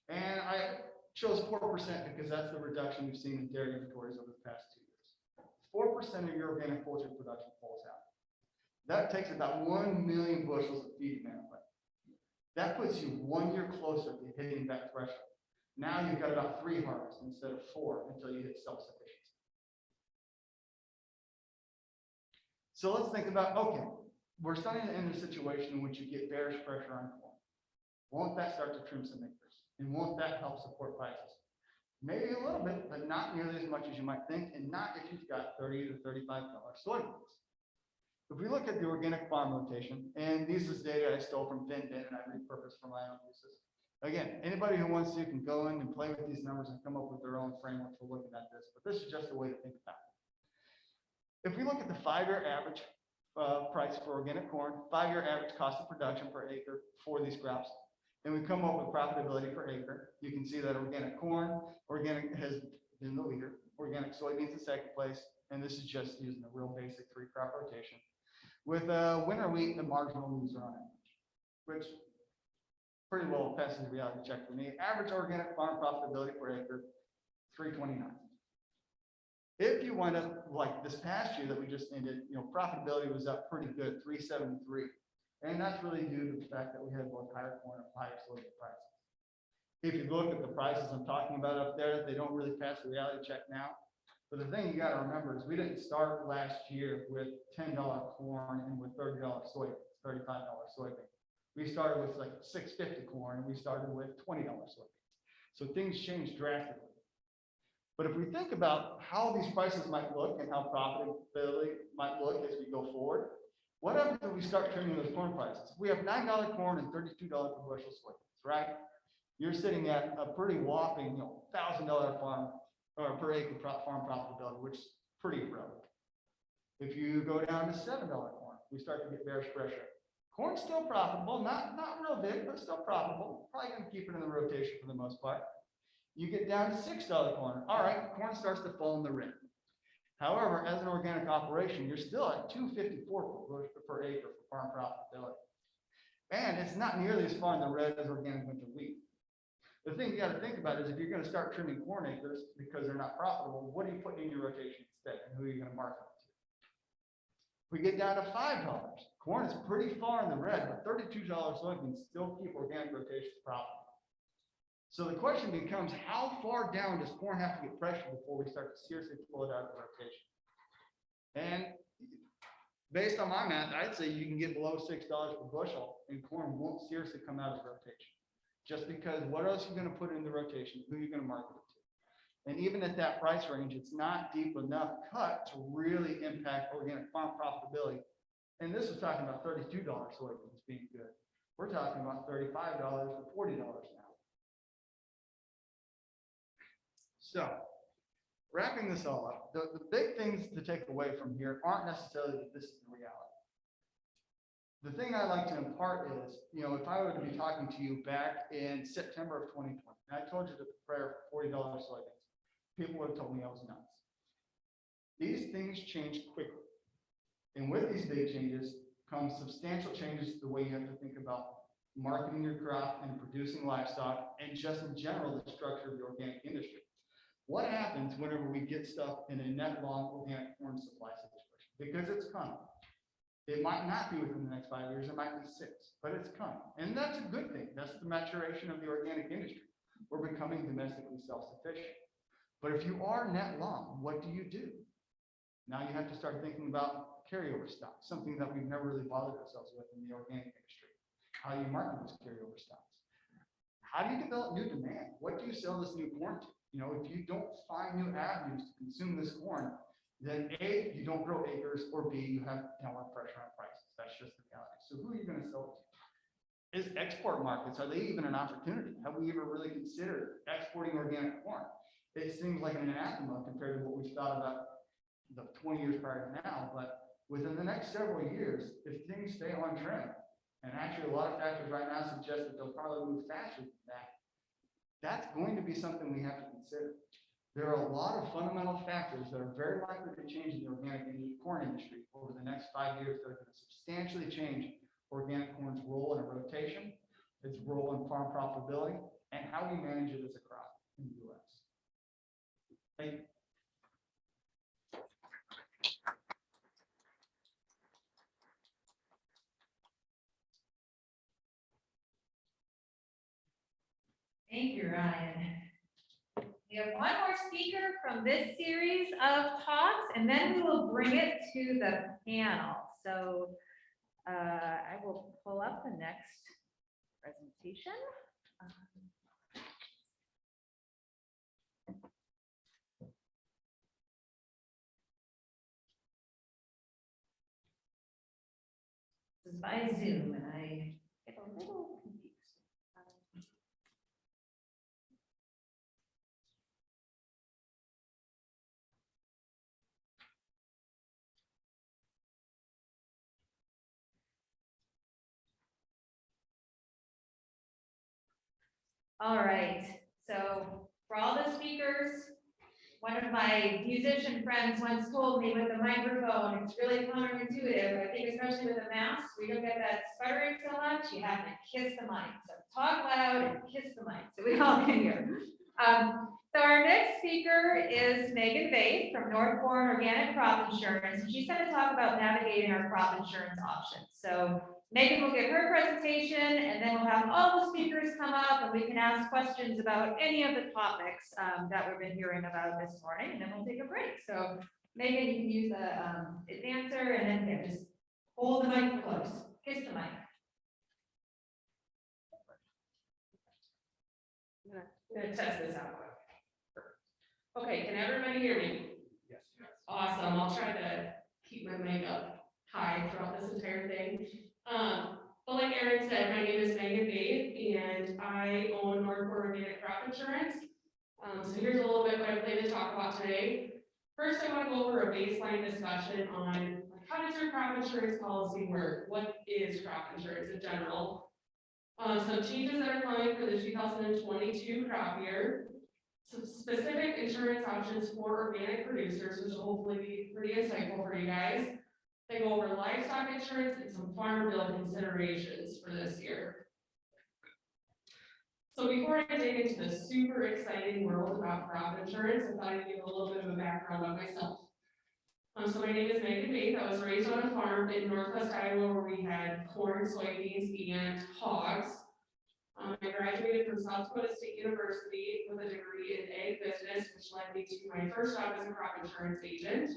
B: and I chose 4% because that's the reduction we've seen in dairy inventories over the past 2 years. 4% of your organic poultry production falls out. That takes about 1 million bushels of feed demand. That puts you 1 year closer to hitting that threshold. Now you've got about 3 harvests instead of 4 until you hit self-sufficiency. So let's think about, okay, we're starting to enter a situation in which you get bearish pressure on corn. Won't that start to trim some acres? And won't that help support prices? Maybe a little bit, but not nearly as much as you might think, and not if you've got $30 to $35 soybeans. If we look at the organic farm rotation, and this is data I stole from FinBin and I repurposed for my own uses. Again, anybody who wants to can go in and play with these numbers and come up with their own framework for looking at this, but this is just a way to think about it. If we look at the 5-year average price for organic corn, 5-year average cost of production per acre for these crops, and we come up with profitability per acre, you can see that organic corn, organic has been the leader, organic soybeans in second place, and this is just using a real basic 3-crop rotation, with a winter wheat and marginal loser on it, which pretty well passes the reality check for me. Average organic farm profitability per acre, 329. If you wind up like this past year that we just ended, profitability was up pretty good, 373. And that's really due to the fact that we had both higher corn and higher soybean prices. If you look at the prices I'm talking about up there, they don't really pass the reality check now. But the thing you got to remember is we didn't start last year with $10 corn and with $30 soybeans, $35 soybeans. We started with like $6.50 corn and we started with $20 soybeans. So things changed drastically. But if we think about how these prices might look and how profitability might look as we go forward, what happens if we start trimming those corn prices? We have $9 corn and $32 per bushel soybeans, right? You're sitting at a pretty whopping, $1,000 farm or per acre farm profitability, which is pretty irrelevant. If you go down to $7 corn, we start to get bearish pressure. Corn's still profitable, not real big, but still profitable. Probably going to keep it in the rotation for the most part. You get down to $6 corn. All right, corn starts to fall in the red. However, as an organic operation, you're still at $254 per acre for farm profitability. And it's not nearly as far in the red as organic winter wheat. The thing you got to think about is if you're going to start trimming corn acres because they're not profitable, what are you putting in your rotation instead? And who are you going to market it to? If we get down to $5, corn is pretty far in the red, but $32 soybeans still keep organic rotations profitable. So the question becomes, how far down does corn have to get pressure before we start to seriously pull it out of the rotation? And based on my math, I'd say you can get below $6 per bushel and corn won't seriously come out of the rotation. Just because what else are you going to put in the rotation? Who are you going to market it to? And even at that price range, it's not deep enough cut to really impact organic farm profitability. And this is talking about $32 soybeans being good. We're talking about $35 to $40 now. So, wrapping this all up, the big things to take away from here aren't necessarily that this is the reality. The thing I like to impart is, if I were to be talking to you back in September of 2020, and I told you to prepare for $40 soybeans, people would have told me I was nuts. These things change quickly. And with these big changes come substantial changes to the way you have to think about marketing your crop and producing livestock, and just in general, the structure of the organic industry. What happens whenever we get stuck in a net long organic corn supply situation? Because it's coming. It might not be within the next 5 years, it might be 6, but it's coming. And that's a good thing. That's the maturation of the organic industry. We're becoming domestically self-sufficient. But if you are net long, what do? Now you have to start thinking about carryover stocks, something that we've never really bothered ourselves with in the organic industry. How do you market those carryover stocks? How do you develop new demand? What do you sell this new corn to? If you don't find new avenues to consume this corn, then A, you don't grow acres, or B, you have downward pressure on prices. That's just the reality. So who are you going to sell it to? Is export markets, are they even an opportunity? Have we ever really considered exporting organic corn? It seems like an anathema compared to what we thought about the 20 years prior to now, but within the next several years, if things stay on trend, and actually a lot of factors right now suggest that they'll probably move faster than that, that's going to be something we have to consider. There are a lot of fundamental factors that are very likely to change in the organic corn industry over the next 5 years that are going to substantially change organic corn's role in a rotation, its role in farm profitability, and how we manage it as a crop in the U.S. Thank you.
A: Thank you, Ryan. We have one more speaker from this series of talks, and then we will bring it to the panel. So I will pull up the next presentation. This is by Zoom, and I get a little confused. All right, so for all the speakers, One of my musician friends once told me with a microphone, it's really counterintuitive. I think especially with a mask, we don't get that sputtering so much, you have to kiss the mic. So talk loud and kiss the mic so we all can hear. So our next speaker is Megan Vaith from Northbourne Organic Crop Insurance. And she's going to talk about navigating our crop insurance options. So Megan will give her presentation, and then we'll have all the speakers come up and we can ask questions about any of the topics that we've been hearing about this morning, and then we'll take a break. So Megan, you can use the advancer and then just hold the mic close, kiss the mic.
D: I'm gonna test this out quick. Okay, can everybody hear me?
C: Yes.
D: Awesome, I'll try to keep my mic up high throughout this entire thing. But like Erin said, my name is Megan Vaith, and I own Northbourne Organic Crop Insurance. So here's a little bit what I plan to talk about today. First, I want to go over a baseline discussion on how does your crop insurance policy work? What is crop insurance in general? Some changes that are coming for the 2022 crop year. Some specific insurance options for organic producers, which will hopefully be pretty insightful for you guys. They go over livestock insurance and some farm bill considerations for this year. So before I dig into the super exciting world about crop insurance, I thought I'd give a little bit of a background on myself. So my name is Megan Vaith. I was raised on a farm in Northwest Iowa where we had corn, soybeans, and hogs. I graduated from South Dakota State University with a degree in ag business, which led me to my first job as a crop insurance agent.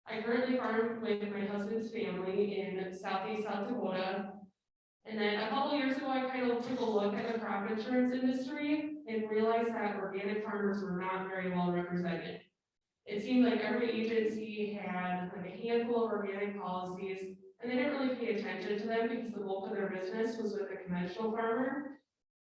D: I currently farm with my husband's family in southeast South Dakota. And then a couple years ago, I kind of took a look at the crop insurance industry and realized that organic farmers were not very well represented. It seemed like every agency had like a handful of organic policies, and they didn't really pay attention to them because the bulk of their business was with the conventional farmer.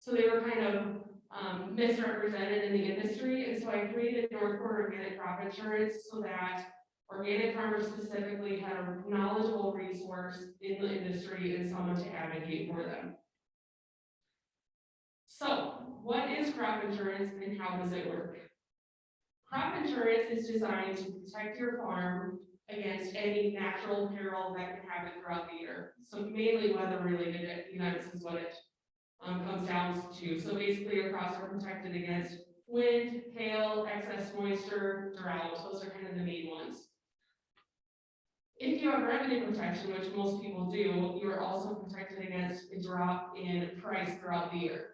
D: So they were kind of misrepresented in the industry. And so I created Northbourne Organic Crop Insurance so that organic farmers specifically had a knowledgeable resource in the industry and someone to advocate for them. So what is crop insurance and how does it work? Crop insurance is designed to protect your farm against any natural peril that can happen throughout the year. So mainly weather related events is what it comes down to. So basically your crops are protected against wind, hail, excess moisture, drought. Those are kind of the main ones. If you have revenue protection, which most people do, you are also protected against a drop in price throughout the year.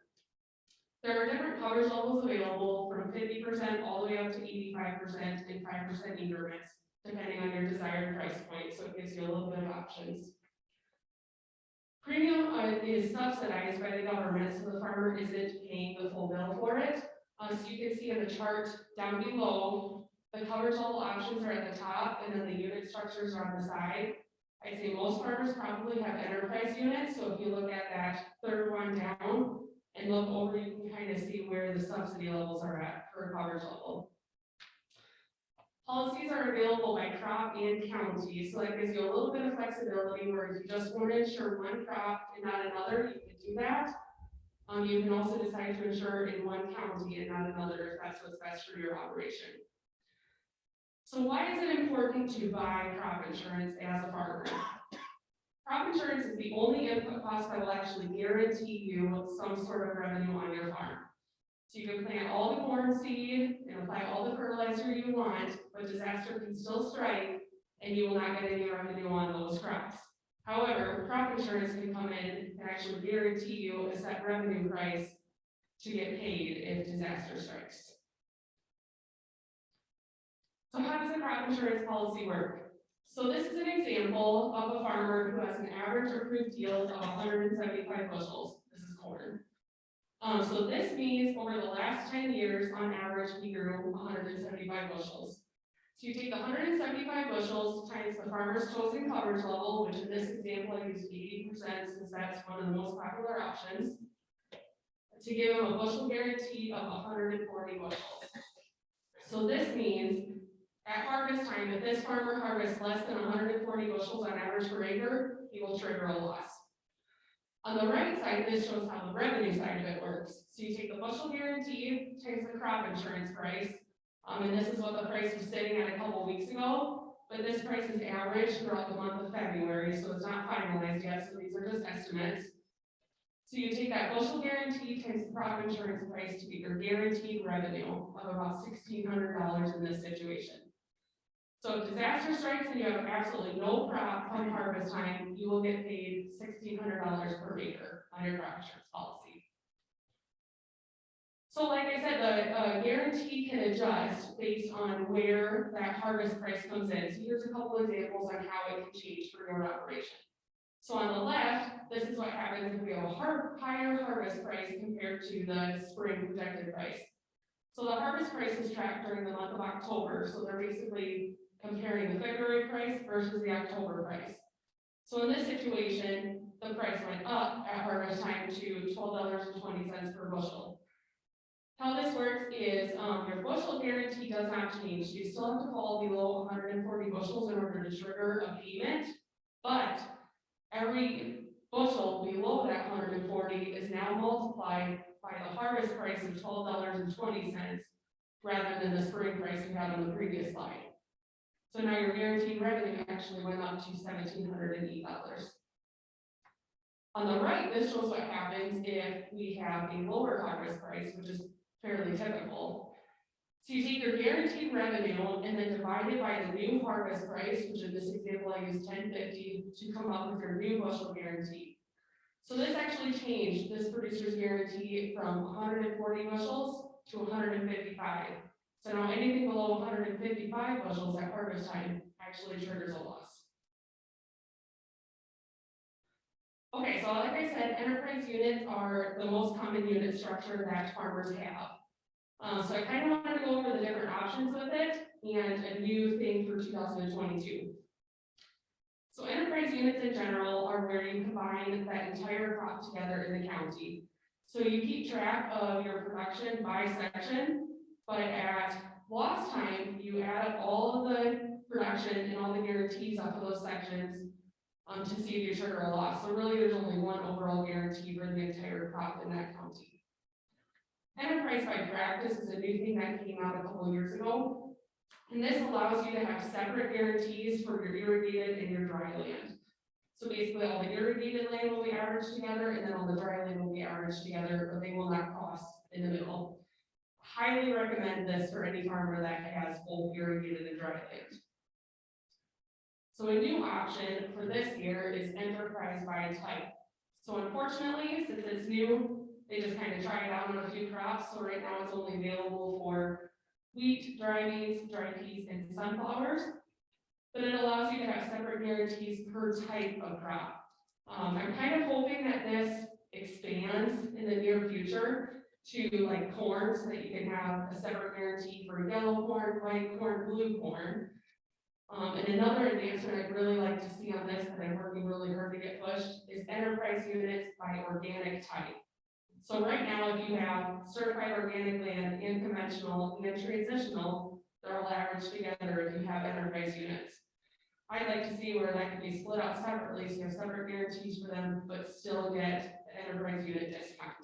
D: There are different coverage levels available from 50% all the way up to 85% and 5% increments, depending on your desired price point. So it gives you a little bit of options. Premium is subsidized by the government, so the farmer isn't paying the full bill for it. So you can see in the chart down below, the coverage level options are at the top, and then the unit structures are on the side. I'd say most farmers probably have enterprise units, so if you look at that third one down and look over, you can kind of see where the subsidy levels are at for coverage level. Policies are available by crop and county, so that gives you a little bit of flexibility where if you just want to insure one crop and not another, you can do that. You can also decide to insure in one county and not another if that's what's best for your operation. So why is it important to buy crop insurance as a farmer? Crop insurance is the only input cost that will actually guarantee you some sort of revenue on your farm. So you can plant all the corn seed and apply all the fertilizer you want, but disaster can still strike and you will not get any revenue on those crops. However, crop insurance can come in and actually guarantee you a set revenue price to get paid if disaster strikes. So how does a crop insurance policy work? So this is an example of a farmer who has an average approved yield of 175 bushels. This is corn. So this means over the last 10 years, on average, we grew 175 bushels. So you take the 175 bushels times the farmer's chosen coverage level, which in this example I use 80% since that's one of the most popular options, to give them a bushel guarantee of 140 bushels. So this means at harvest time, if this farmer harvests less than 140 bushels on average per acre, he will trigger a loss. On the right side, this shows how the revenue side of it works. So you take the bushel guarantee times the crop insurance price, And this is what the price was sitting at a couple weeks ago, but this price is average throughout the month of February, so it's not finalized yet, so these are just estimates. So you take that bushel guarantee times the crop insurance price to get your guaranteed revenue of about $1,600 in this situation. So if disaster strikes and you have absolutely no crop come harvest time, you will get paid $1,600 per acre on your crop insurance policy. So like I said, the guarantee can adjust based on where that harvest price comes in. So here's a couple examples on how it can change for your operation. So on the left, this is what happens if we have a higher harvest price compared to the spring projected price. So the harvest price is tracked during the month of October. So they're basically comparing the February price versus the October price. So in this situation, the price went up at harvest time to $12.20 per bushel. How this works is your bushel guarantee does not change. You still have to fall below 140 bushels in order to trigger a payment, but every bushel below that 140 is now multiplied by the harvest price of $12.20 rather than the spring price we had on the previous slide. So now your guaranteed revenue actually went up to $1,708. On the right, this shows what happens if we have a lower harvest price, which is fairly typical. So you take your guaranteed revenue and then divide it by the new harvest price, which in this example I used 1050 to come up with your new bushel guarantee. So this actually changed this producer's guarantee from 140 bushels to 155. So now anything below 155 bushels at harvest time actually triggers a loss. Okay, so like I said, enterprise units are the most common unit structure that farmers have. So I kind of wanted to go over the different options with it and a new thing for 2022. So enterprise units in general are where you combine that entire crop together in the county. So you keep track of your production by section, but at loss time, you add up all of the production and all the guarantees off of those sections to see if you trigger a loss. So really there's only one overall guarantee for the entire crop in that county. Enterprise by practice is a new thing that came out a couple of years ago. And this allows you to have separate guarantees for your irrigated and your dry land. So basically all the irrigated land will be averaged together and then all the dry land will be averaged together, but they will not cross in the middle. Highly recommend this for any farmer that has both irrigated and dry land. So a new option for this year is enterprise by type. So unfortunately, since it's new, they just kind of try it out on a few crops. So right now it's only available for wheat, dry beans, dry peas, and sunflowers. But it allows you to have separate guarantees per type of crop. I'm kind of hoping that this expands in the near future to like corn, so that you can have a separate guarantee for yellow corn, white corn, blue corn. And another advancement I'd really like to see on this that I'm working really hard to get pushed is enterprise units by organic type. So right now, if you have certified organic land and conventional and transitional, they're all averaged together if you have enterprise units. I'd like to see where that can be split out separately, so you have separate guarantees for them, but still get the enterprise unit discount.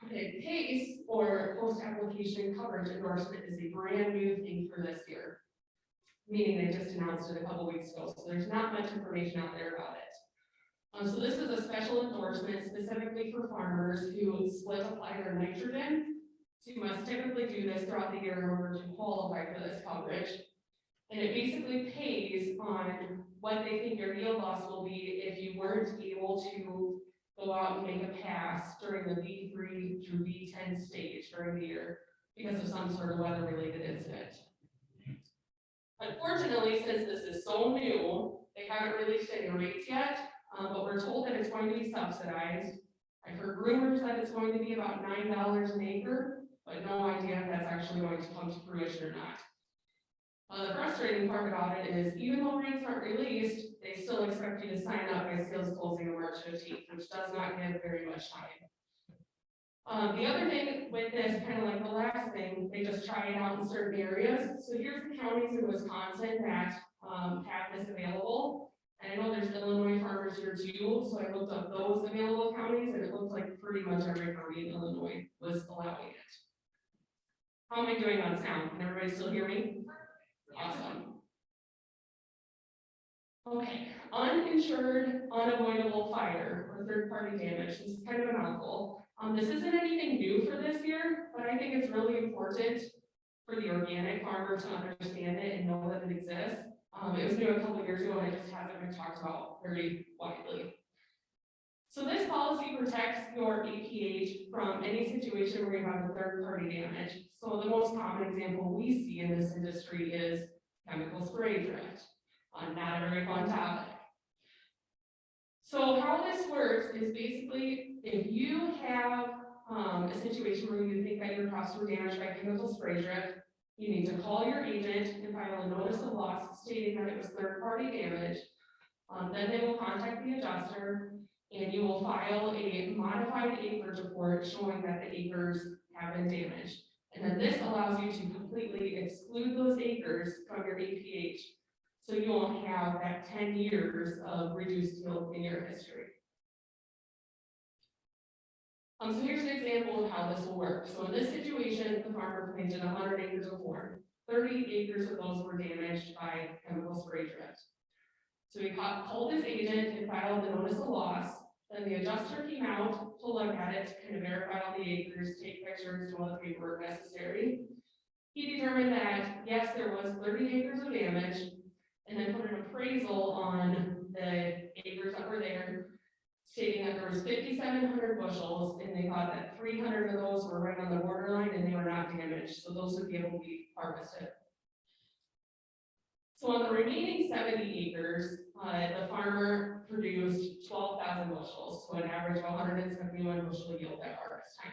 D: Okay, PACE, or post-application coverage endorsement, is a brand new thing for this year. Meaning they just announced it a couple weeks ago, so there's not much information out there about it. So this is a special endorsement specifically for farmers who split apply their nitrogen. So you must typically do this throughout the year in order to qualify for this coverage. And it basically pays on what they think your yield loss will be if you weren't able to go out and make a pass during the V3 through V10 stage during the year because of some sort of weather related incident. Unfortunately, since this is so new, they haven't released any rates yet, but we're told that it's going to be subsidized. I've heard rumors that it's going to be about $9 an acre, but no idea if that's actually going to come to fruition or not. The frustrating part about it is even though rates aren't released, they still expect you to sign up by sales closing on March 15th, which does not give very much time. The other thing with this, kind of like the last thing, they just try it out in certain areas. So here's the counties in Wisconsin that have this available. And I know there's Illinois farmers here too, so I looked up those available counties and it looked like pretty much every county in Illinois was allowing it. How am I doing on sound? Can everybody still hear me? Awesome. Okay, uninsured, unavoidable fire or third-party damage. This is kind of a mouthful. This isn't anything new for this year, but I think it's really important for the organic farmer to understand it and know that it exists. It was new a couple of years ago and it just hasn't been talked about very widely. So this policy protects your APH from any situation where you have a third-party damage. So the most common example we see in this industry is chemical spray drift. Not a very fun topic. So how this works is basically if you have a situation where you think that your crops were damaged by chemical spray drift, you need to call your agent and file a notice of loss stating that it was third-party damage. Then they will contact the adjuster and you will file a modified acreage report showing that the acres have been damaged. And then this allows you to completely exclude those acres from your APH. So you won't have that 10 years of reduced yield in your history. So here's an example of how this will work. So in this situation, the farmer planted 100 acres of corn. 30 acres of those were damaged by chemical spray drift. So he called his agent and filed the notice of loss. Then the adjuster came out to look at it, to kind of verify all the acres, take pictures, do all the paperwork necessary. He determined that, yes, there was 30 acres of damage, and then put an appraisal on the acres that were there, stating that there was 5,700 bushels, and they thought that 300 of those were right on the borderline and they were not damaged, so those would be able to be harvested. So on the remaining 70 acres, the farmer produced 12,000 bushels, so an average of 171 bushel yield at harvest time.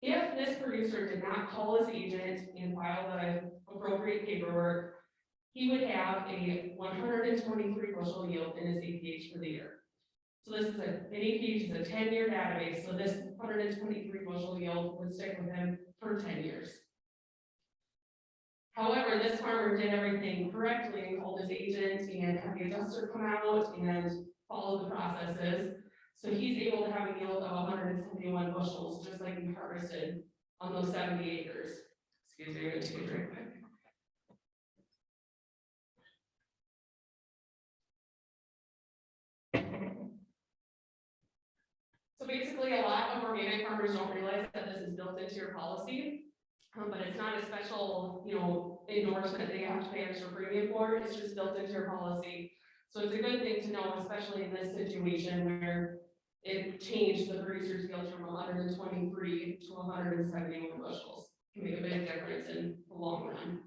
D: If this producer did not call his agent and file the appropriate paperwork, he would have a 123 bushel yield in his APH for the year. So this is an APH is a 10-year database, so this 123 bushel yield would stick with him for 10 years. However, this farmer did everything correctly and called his agent and had the adjuster come out and follow the processes. So he's able to have a yield of 171 bushels, just like he harvested on those 70 acres. Excuse me, I'm gonna take a drink. So basically, a lot of organic farmers don't realize that this is built into your policy, but it's not a special, endorsement that you have to pay extra premium for. It's just built into your policy. So it's a good thing to know, especially in this situation where it changed the producer's yield from 123 to 171 bushels. It can make a big difference in the long run.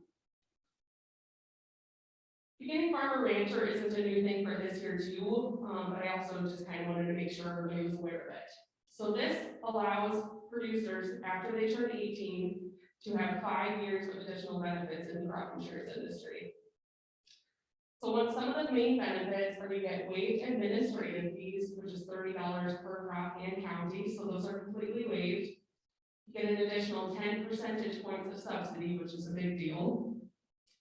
D: Beginning farmer rancher isn't a new thing for this year too, but I also just kind of wanted to make sure everybody was aware of it. So this allows producers, after they turn 18, to have 5 years of additional benefits in the crop insurance industry. So some of the main benefits are you get waived administrative fees, which is $30 per crop and county, so those are completely waived. You get an additional 10 percentage points of subsidy, which is a big deal.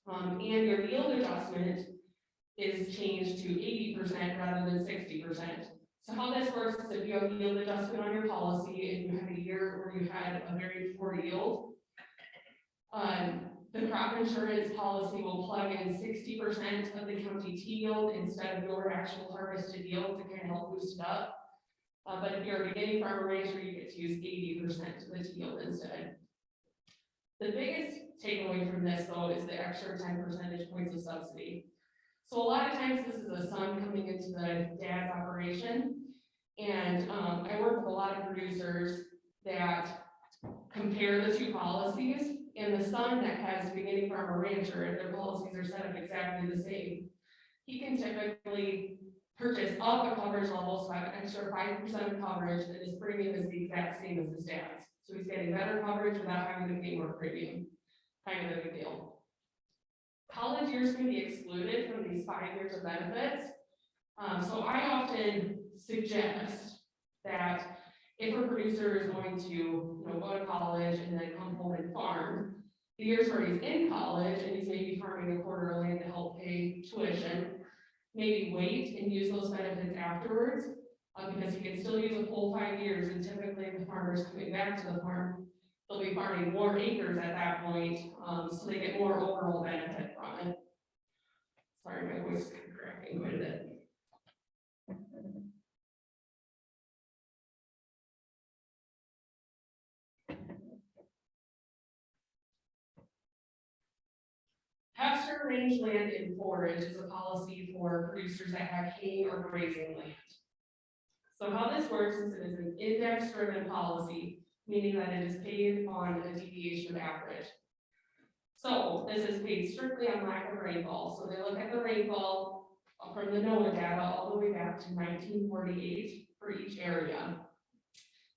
D: And your yield adjustment is changed to 80% rather than 60%. So how this works is if you have a yield adjustment on your policy and you had a year where you had a very poor yield, the crop insurance policy will plug in 60% of the county T yield instead of your actual harvested yield to kind of help boost it up. But if you're a beginning farmer rancher, you get to use 80% of the T yield instead. The biggest takeaway from this, though, is the extra 10 percentage points of subsidy. So a lot of times this is a son coming into the dad's operation, and I work with a lot of producers that compare the two policies, and the son that has beginning farmer rancher, and their policies are set up exactly the same. He can typically purchase up a coverage level, so have an extra 5% of coverage, and his premium is the exact same as his dad's. So he's getting better coverage without having to pay more premium. Kind of a big deal. College years can be excluded from these 5 years of benefits. So I often suggest that if a producer is going to go to college and then come home and farm, the years where he's in college and he's maybe farming a quarter of land to help pay tuition, maybe wait and use those benefits afterwards, because he can still use a full 5 years, and typically the farmer's coming back to the farm they'll be farming more acres at that point, so they get more overall benefit from it. Sorry, my voice is kind of cracking quite a bit. Pasture, range land, and forage is a policy for producers that have hay or grazing land. So how this works is it is an index-driven policy, meaning that it is paid on a deviation average. So this is paid strictly on lack of rainfall. So they look at the rainfall from the NOAA data all the way back to 1948 for each area.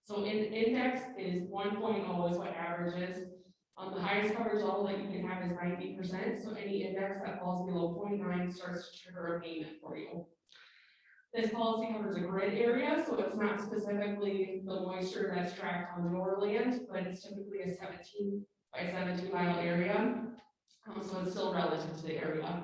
D: So index is 1.0 is what averages. The highest coverage level that you can have is 90%. So any index that falls below 0.9 starts to trigger a payment for you. This policy covers a grid area, so it's not specifically the moisture that's tracked on your land, but it's typically a 17 by 17 mile area. So it's still relative to the area.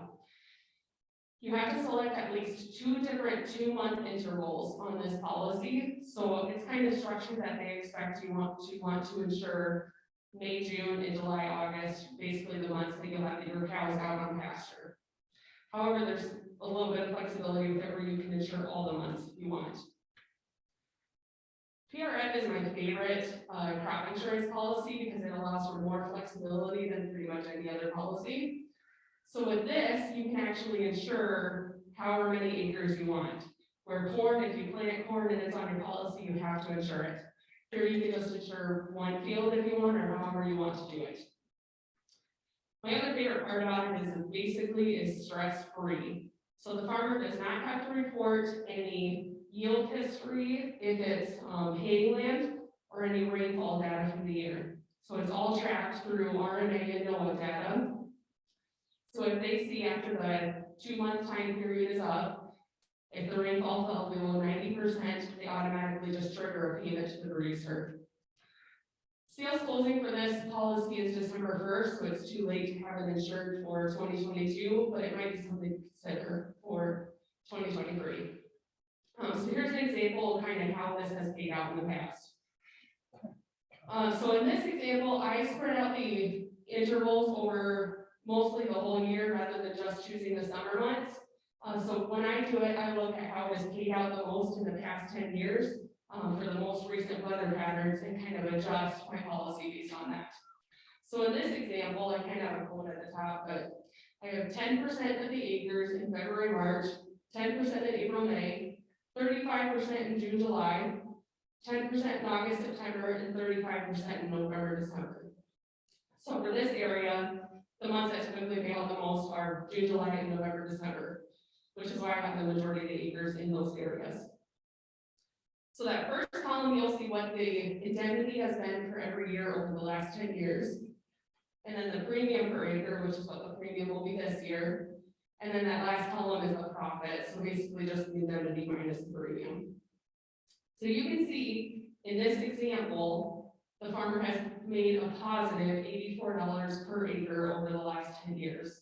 D: You have to select at least 2 different 2-month intervals on this policy. So it's kind of structured that they expect you want to ensure May, June, and July, August, basically the months that you'll have your cows out on pasture. However, there's a little bit of flexibility with it where you can insure all the months you want. PRF is my favorite crop insurance policy because it allows for more flexibility than pretty much any other policy. So with this, you can actually insure however many acres you want. Where corn, if you plant corn and it's on your policy, you have to insure it. Here you can just insure one field if you want, or however you want to do it. My other favorite part about it is basically is stress-free. So the farmer does not have to report any yield history if it's hay land or any rainfall data from the year. So it's all tracked through RMA and NOAA data. So if they see after the 2-month time period is up, if the rainfall fell below 90%, they automatically just trigger a payment to the producer. Sales closing for this policy is December 1st, so it's too late to have it insured for 2022, but it might be something to consider for 2023. So here's an example of kind of how this has paid out in the past. So in this example, I spread out the intervals over mostly the whole year rather than just choosing the summer months. So when I do it, I look at how it has paid out the most in the past 10 years for the most recent weather patterns and kind of adjust my policy based on that. So in this example, I kind of have a quote at the top, but I have 10% of the acres in February, March, 10% in April, May, 35% in June, July, 10% in August, September, and 35% in November, December. So for this area, the months that typically pay out the most are June, July, and November, December, which is why I have the majority of the acres in those areas. So that first column, you'll see what the indemnity has been for every year over the last 10 years. And then the premium per acre, which is what the premium will be this year. And then that last column is the profit. So basically just the indemnity minus the premium. So you can see in this example, the farmer has made a positive $84 per acre over the last 10 years.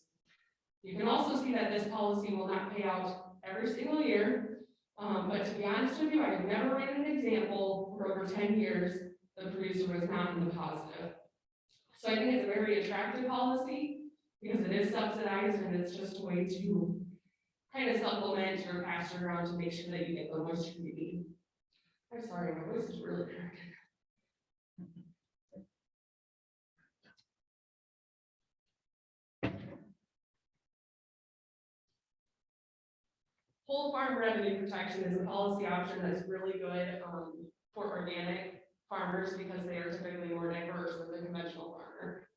D: You can also see that this policy will not pay out every single year. But to be honest with you, I have never ran an example where over 10 years, the producer was not in the positive. So I think it's a very attractive policy because it is subsidized and it's just a way to kind of supplement your pasture ground to make sure that you get the moisture you need. I'm sorry, my voice is really cracking. Whole farm revenue protection is a policy option that's really good for organic farmers because they are typically more diverse than the conventional farmer.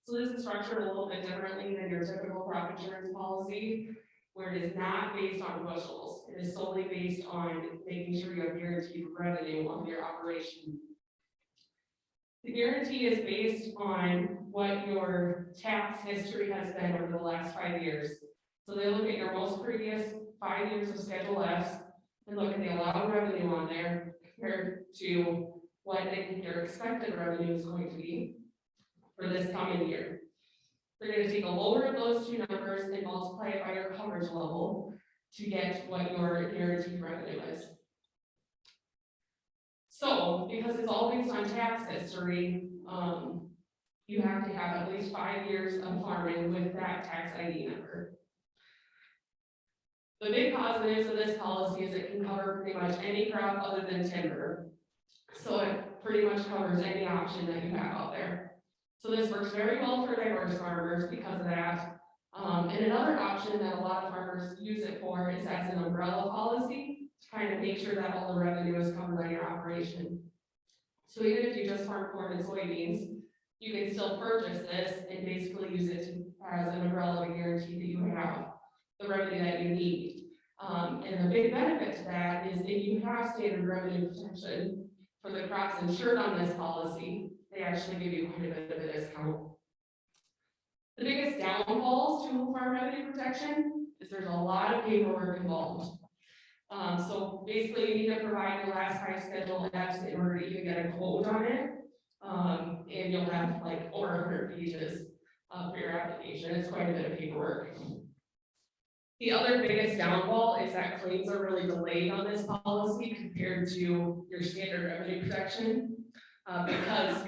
D: So this is structured a little bit differently than your typical crop insurance policy, where it is not based on bushels. It is solely based on making sure you have guaranteed revenue on your operation. The guarantee is based on what your tax history has been over the last 5 years. So they look at your most previous 5 years of Schedule Fs and look at the allowed revenue on there compared to what your expected revenue is going to be for this coming year. They're going to take a lower of those two numbers and multiply it by your coverage level to get what your guaranteed revenue is. So, because it's all based on tax history, you have to have at least 5 years of farming with that tax ID number. The big positives of this policy is it can cover pretty much any crop other than timber. So it pretty much covers any option that you have out there. So this works very well for diverse farmers because of that. And another option that a lot of farmers use it for is as an umbrella policy to kind of make sure that all the revenue is covered on your operation. So even if you just farm corn and soybeans, you can still purchase this and basically use it as an umbrella to guarantee that you have the revenue that you need. And the big benefit to that is if you have standard revenue protection for the crops insured on this policy, they actually give you quite a bit of a discount. The biggest downfalls to farm revenue protection is there's a lot of paperwork involved. So basically you need to provide the last 5 schedule Fs in order to even get a quote on it. And you'll have like over 100 pages for your application. It's quite a bit of paperwork. The other biggest downfall is that claims are really delayed on this policy compared to your standard revenue protection because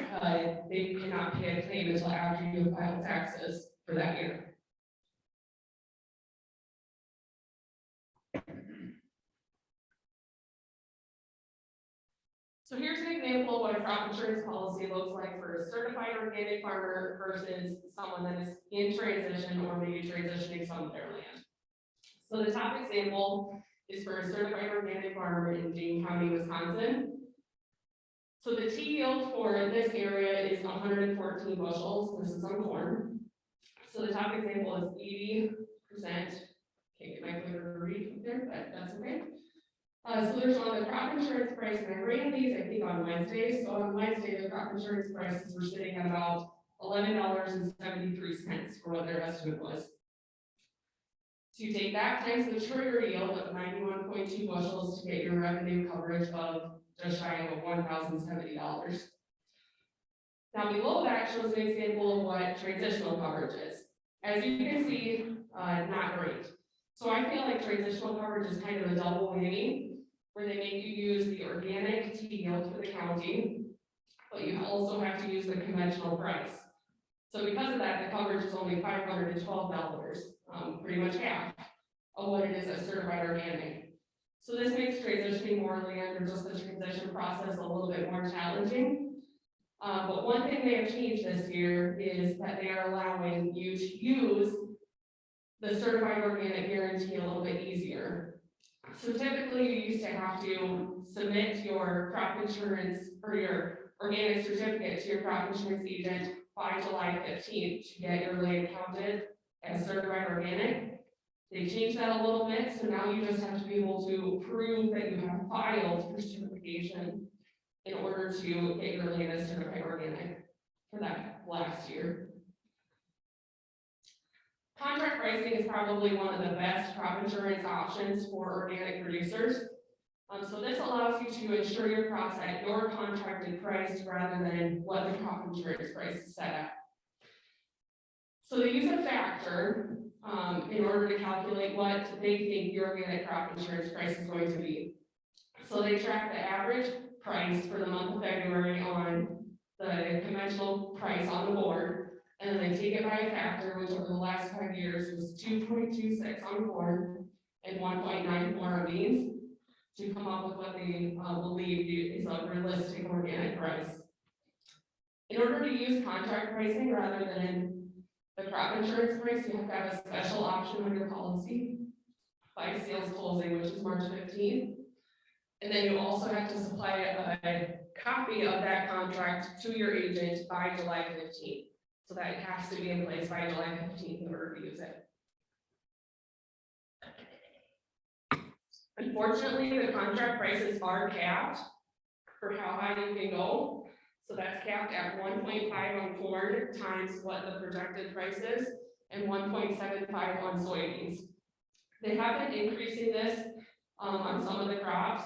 D: they cannot pay a claim until after you have filed taxes for that year. So here's an example of what a crop insurance policy looks like for a certified organic farmer versus someone that is in transition or maybe transitioning some of their land. So the top example is for a certified organic farmer in Dane County, Wisconsin. So the T yield for this area is 114 bushels. This is on corn. So the top example is 80%. Can't get my finger to read from there, but that's okay. So there's one of the crop insurance price, and I ran these, I think, on Wednesday. So on Wednesday, the crop insurance prices were sitting at about $11.73 for what their estimate was. So you take that times the trigger yield of 91.2 bushels to get your revenue coverage of just shy of $1,070. Now below that shows an example of what transitional coverage is. As you can see, not great. So I feel like transitional coverage is kind of a double whammy, where they make you use the organic T yield for the county, but you also have to use the conventional price. So because of that, the coverage is only $512, pretty much half of what it is at certified organic. So this makes transitioning more land or just the transition process a little bit more challenging. But one thing they have changed this year is that they are allowing you to use the certified organic guarantee a little bit easier. So typically you used to have to submit your crop insurance or your organic certificate to your crop insurance agent by July 15th to get your land counted as certified organic. They changed that a little bit, so now you just have to be able to prove that you have filed for certification in order to get your land as certified organic for that last year. Contract pricing is probably one of the best crop insurance options for organic producers. So this allows you to insure your crops at your contracted price rather than what the crop insurance price is set at. So they use a factor in order to calculate what they think your organic crop insurance price is going to be. So they track the average price for the month of February on the conventional price on the board. And then they take it by a factor, which over the last 5 years was 2.26 on corn and 1.94 on beans, to come up with what they believe is a realistic organic price. In order to use contract pricing rather than the crop insurance price, you have to have a special option on your policy by sales closing, which is March 15th. And then you also have to supply a copy of that contract to your agent by July 15th. So that it has to be in place by July 15th in order to use it. Unfortunately, the contract prices are capped for how high you can go. So that's capped at 1.5 on corn times what the projected price is, and 1.75 on soybeans. They have been increasing this on some of the crops.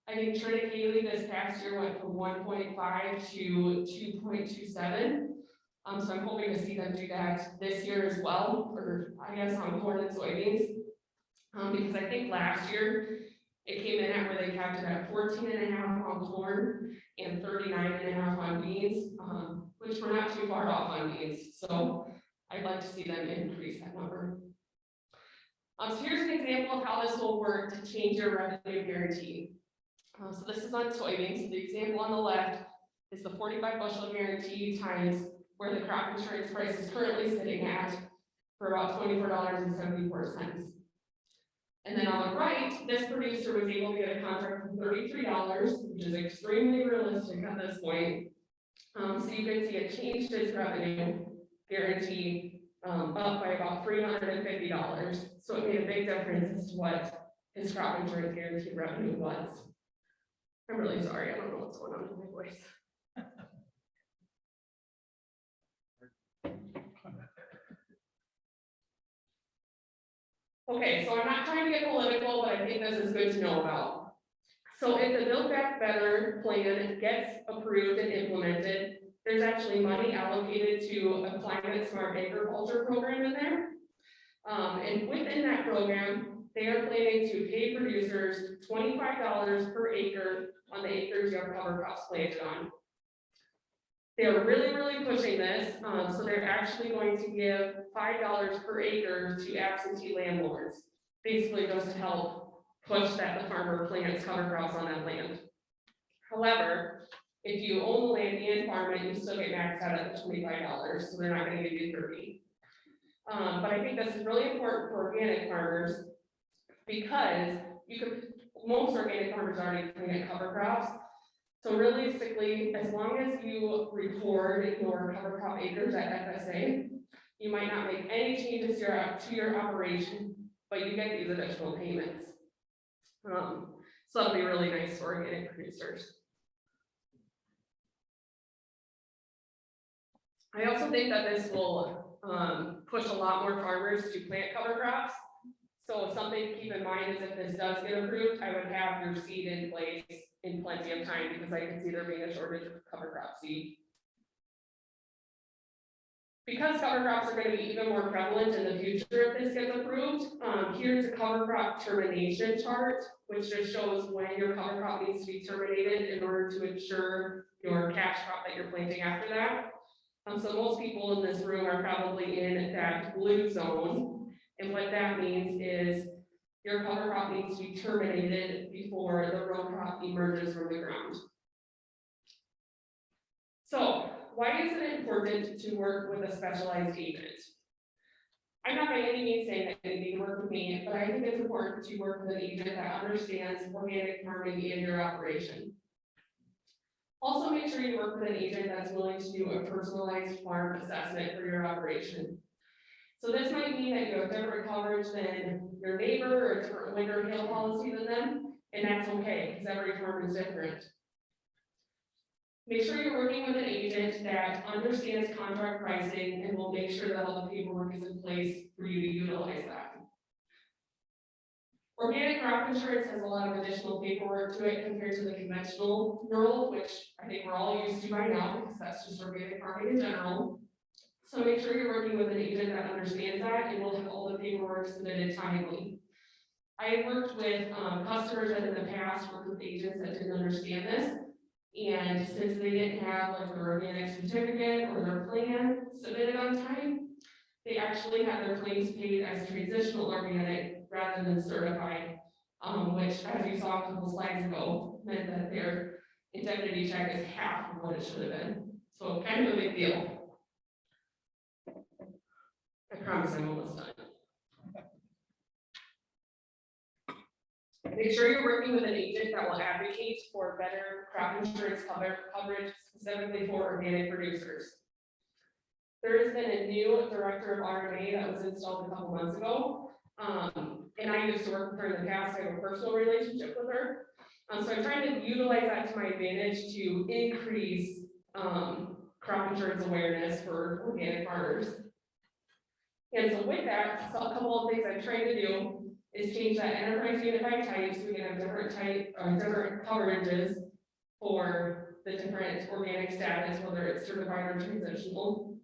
D: I think triticale this past year went from 1.5 to 2.27. So I'm hoping to see them do that this year as well, or I guess on corn and soybeans. Because I think last year It came in at where they capped it at 14.5 on corn and 39.5 on beans, which we're not too far off on beans. So I'd like to see them increase that number. So here's an example of how this will work to change your revenue guarantee. So this is on soybeans. The example on the left is the 45 bushel guarantee times where the crop insurance price is currently sitting at for about $24.74. And then on the right, this producer was able to get a contract for $33, which is extremely realistic at this point. So you can see it changed his revenue guarantee up by about $350. So it made a big difference as to what his crop insurance guaranteed revenue was. I'm really sorry, I don't know what's going on with my voice. Okay, so I'm not trying to get political, but I think this is good to know about. So if the Build Back Better plan gets approved and implemented, there's actually money allocated to a climate smart agriculture program in there. And within that program, they are planning to pay producers $25 per acre on the acres you have cover crops planted on. They're really, really pushing this. So they're actually going to give $5 per acre to absentee landlords, basically just to help push that the farmer plants cover crops on that land. However, if you own the land and farm it, you still get maxed out at the $25, so they're not going to give you $30. But I think this is really important for organic farmers because most organic farmers already plant cover crops. So realistically, as long as you record your cover crop acres at FSA, you might not make any changes to your operation, but you get these additional payments. So that'll be really nice for organic producers. I also think that this will push a lot more farmers to plant cover crops. So something to keep in mind is if this does get approved, I would have your seed in place in plenty of time because I can see there being a shortage of cover crop seed. Because cover crops are going to be even more prevalent in the future if this gets approved, here's a cover crop termination chart, which just shows when your cover crop needs to be terminated in order to ensure your cash crop that you're planting after that. So most people in this room are probably in that blue zone. And what that means is your cover crop needs to be terminated before the row crop emerges from the ground. So why is it important to work with a specialized agent? I'm not by any means saying that you need to work with me, but I think it's important to work with an agent that understands organic farming in your operation. Also, make sure you work with an agent that's willing to do a personalized farm assessment for your operation. So this might mean that you have different coverage than your neighbor or a different wind or hail policy than them, and that's okay because every farm is different. Make sure you're working with an agent that understands contract pricing and will make sure that all the paperwork is in place for you to utilize that. Organic crop insurance has a lot of additional paperwork to it compared to the conventional world, which I think we're all used to by now because that's just organic farming in general. So make sure you're working with an agent that understands that and will have all the paperwork submitted timely. I have worked with customers that in the past worked with agents that didn't understand this. And since they didn't have like their organic certificate or their plan submitted on time, they actually had their claims paid as transitional organic rather than certified, which, as you saw a couple slides ago, meant that their indemnity check is half of what it should have been. So kind of a big deal. I promise I'm almost done. Make sure you're working with an agent that will advocate for better crop insurance coverage specifically for organic producers. There has been a new director of RMA that was installed a couple months ago. And I used to work with her in the past. I have a personal relationship with her. So I'm trying to utilize that to my advantage to increase crop insurance awareness for organic farmers. And so with that, so a couple of things I'm trying to do is change that enterprise unit by type so we can have different type or different coverages for the different organic status, whether it's certified or transitional.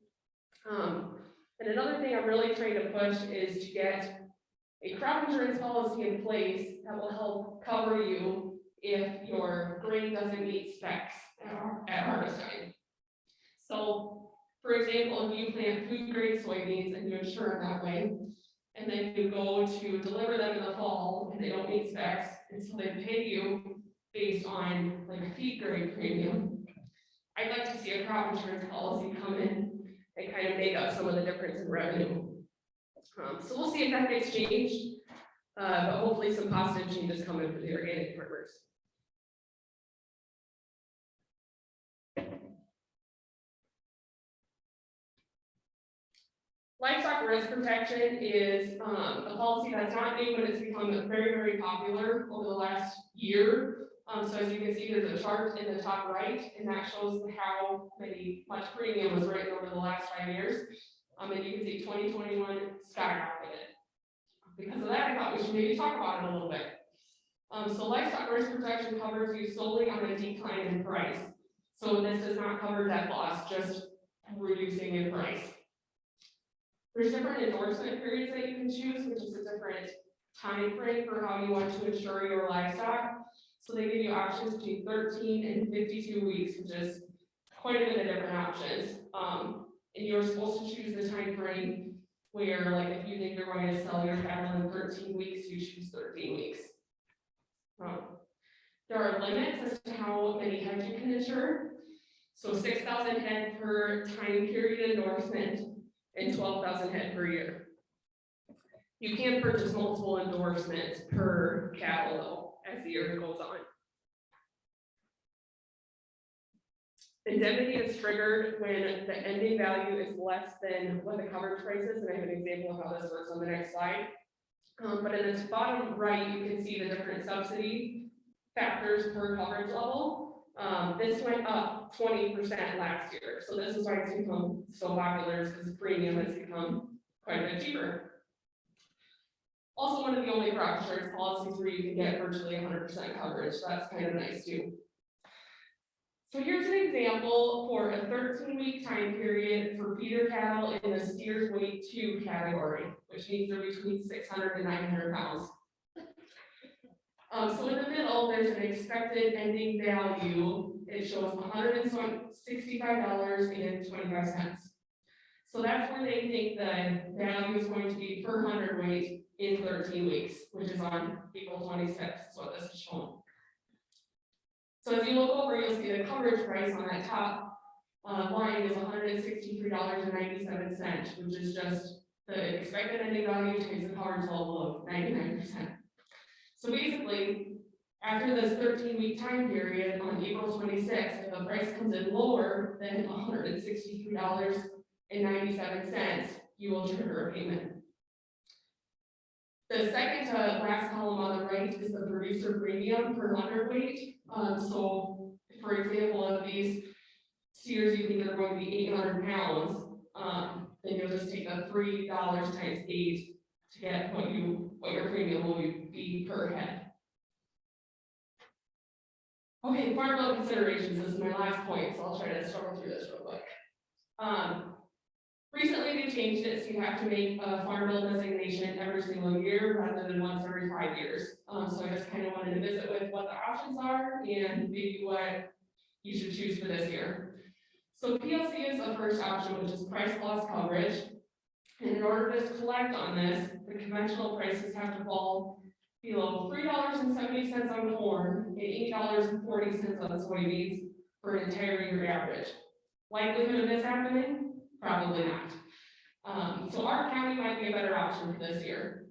D: And another thing I'm really trying to push is to get a crop insurance policy in place that will help cover you if your grain doesn't meet specs at harvest time. So, for example, if you plant food grade soybeans and you insure them that way, and then you go to deliver them in the fall and they don't meet specs, and so they pay you based on like a feed grade premium, I'd like to see a crop insurance policy come in and kind of make up some of the difference in revenue. So we'll see if that gets changed, but hopefully some positive changes coming for the organic farmers. Livestock risk protection is a policy that's not new, but it's become very, very popular over the last year. So as you can see, there's a chart in the top right, and that shows how much premium was written over the last 5 years. And you can see 2021 skyrocketed. Because of that, I thought we should maybe talk about it a little bit. So livestock risk protection covers you solely on a decline in price. So this does not cover debt loss, just reducing in price. There's different endorsement periods that you can choose, which is a different time frame for how you want to insure your livestock. So they give you options between 13 and 52 weeks, which is quite a bit of different options. And you're supposed to choose the time frame where, like, if you think you're going to sell your cattle in 13 weeks, you choose 13 weeks. There are limits as to how many heads you can insure. So 6,000 head per time period endorsement and 12,000 head per year. You can purchase multiple endorsements per cattle though, as the year goes on. Indemnity is triggered when the ending value is less than what the coverage price is, and I have an example of how this works on the next slide. But in the bottom right, you can see the different subsidy factors per coverage level. This went up 20% last year, so this is why it's become so popular, because the premium has become quite a bit cheaper. Also, one of the only crop insurance policies where you can get virtually 100% coverage, so that's kind of nice too. So here's an example for a 13-week time period for feeder cattle in the steers weight 2 category, which means they're between 600 and 900 pounds. So in the middle, there's an expected ending value. It shows $165.25. So that's where they think the value is going to be per hundredweight in 13 weeks, which is on April 26th, is what this is showing. So as you look over, you'll see the coverage price on that top line is $163.97, which is just the expected ending value times the coverage level of 99%. So basically, after this 13-week time period on April 26th, if the price comes in lower than $163.97, you will trigger a payment. The second to last column on the right is the producer premium per hundredweight. So, for example, if these steers you think are going to be 800 pounds, then you'll just take the $3 times 8 to get what your premium will be per head. Okay, farm bill considerations is my last point, so I'll try to struggle through this real quick. Recently, they changed it, so you have to make a farm bill designation every single year rather than once every 5 years. So I just kind of wanted to visit with what the options are and maybe what you should choose for this year. So PLC is the first option, which is price loss coverage. And in order to collect on this, the conventional prices have to fall below $3.70 on corn and $8.40 on soybeans for an entire year average. Likelihood of this happening? Probably not. So our county might be a better option for this year.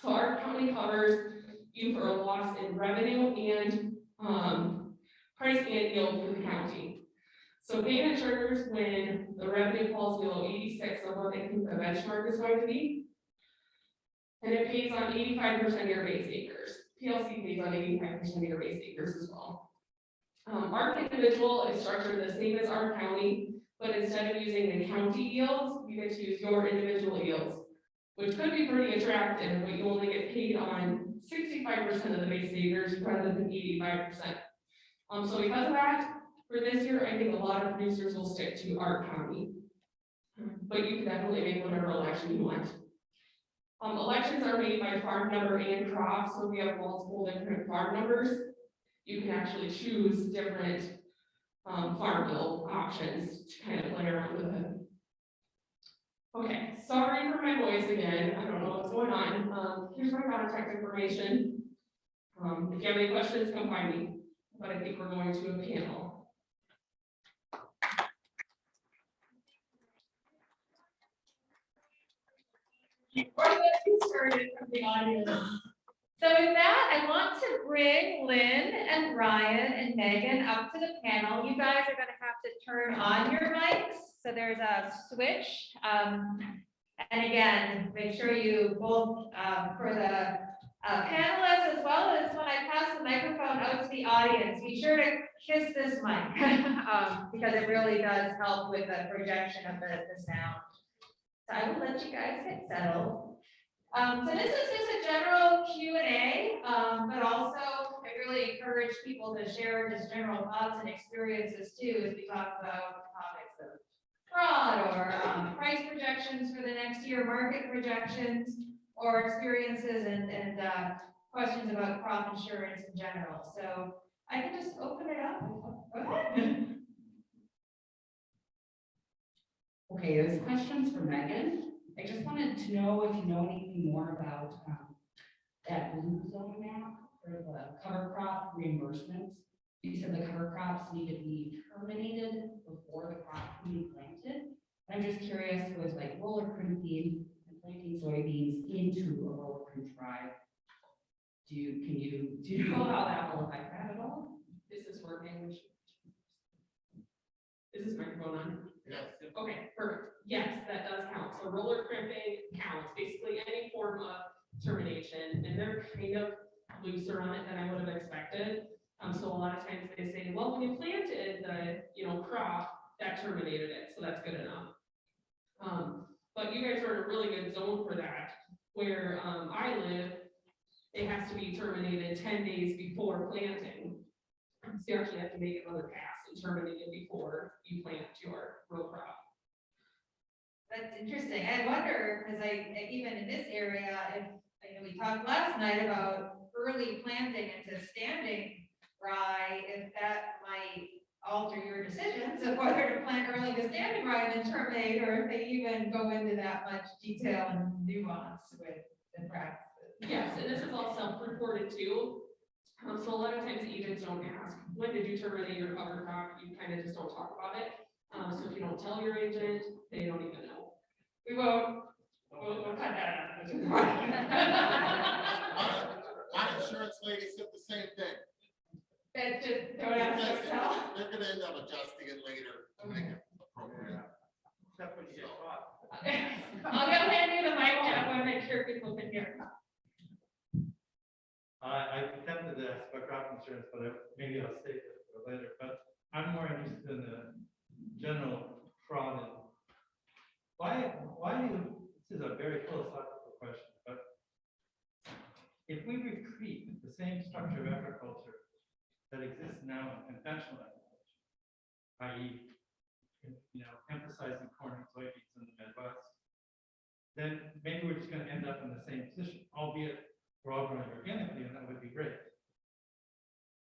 D: So our county covers you for a loss in revenue and price and yield for the county. So payment triggers when the revenue falls below 86 of what they think the benchmark is going to be. And it pays on 85% of your base acres. PLC pays on 85% of your base acres as well. Our individual is structured the same as our county, but instead of using the county yields, you get to use your individual yields, which could be pretty attractive, but you only get paid on 65% of the base acres rather than 85%. So because of that, for this year, I think a lot of producers will stick to our county. But you can definitely make whatever election you want. Elections are made by farm number and crop, so if we have multiple different farm numbers, you can actually choose different farm bill options to kind of play around with it. Okay, sorry for my voice again. I don't know what's going on. Here's my contact information. If you have any questions, come find me. But I think we're going to a panel.
A: Let's get started from the audience. So with that, I want to bring Lynn and Ryan and Megan up to the panel. You guys are going to have to turn on your mics. So there's a switch. And again, make sure you both, for the panelists as well as when I pass the microphone out to the audience, be sure to kiss this mic because it really does help with the projection of the sound. So I will let you guys get settled. So this is just a general Q&A, but also I really encourage people to share just general thoughts and experiences too as we talk about topics of fraud or price projections for the next year, market projections, or experiences and questions about crop insurance in general. So I can just open it up. Go ahead.
E: Okay, there's questions for Megan. I just wanted to know if you know anything more about that blue zone map for the cover crop reimbursements. You said the cover crops need to be terminated before the crop can be planted. I'm just curious with like roller crimping and planting soybeans into a roller crimp drive. Do you know how that will affect that at all?
D: Is this working? Is this microphone on?
F: Yes.
D: Okay, perfect. Yes, that does count. So roller crimping counts, basically any form of termination, and they're kind of looser on it than I would have expected. So a lot of times they say, well, when you planted the crop, that terminated it, so that's good enough. But you guys are in a really good zone for that. Where I live, it has to be terminated 10 days before planting. So you actually have to make another pass and terminate it before you plant your row crop.
A: That's interesting. I wonder, because even in this area, if, we talked last night about early planting into standing rye, if that might alter your decisions of whether to plant early to standing rye and then terminate, or if they even go into that much detail and nuance with the practices.
D: Yes, and this is all self-reported too. So a lot of times agents don't ask, when did you terminate your cover crop? You kind of just don't talk about it. So if you don't tell your agent, they don't even know. We'll cut that out.
F: My insurance lady said the same thing.
A: That's just, don't ask, don't tell.
F: They're gonna end up adjusting it later to make it appropriate.
C: Except when you get caught.
A: I'll go hand you the mic, Jeff. I want to make sure people can hear.
G: I attempted to ask about crop insurance, but maybe I'll save it for later. But I'm more interested in the general fraud. And why this is a very philosophical question, but if we repeat the same structure of agriculture that exists now in conventional agriculture, i.e., emphasizing corn and soybeans in the Midwest, then maybe we're just going to end up in the same position, albeit we're all growing organically, and that would be great.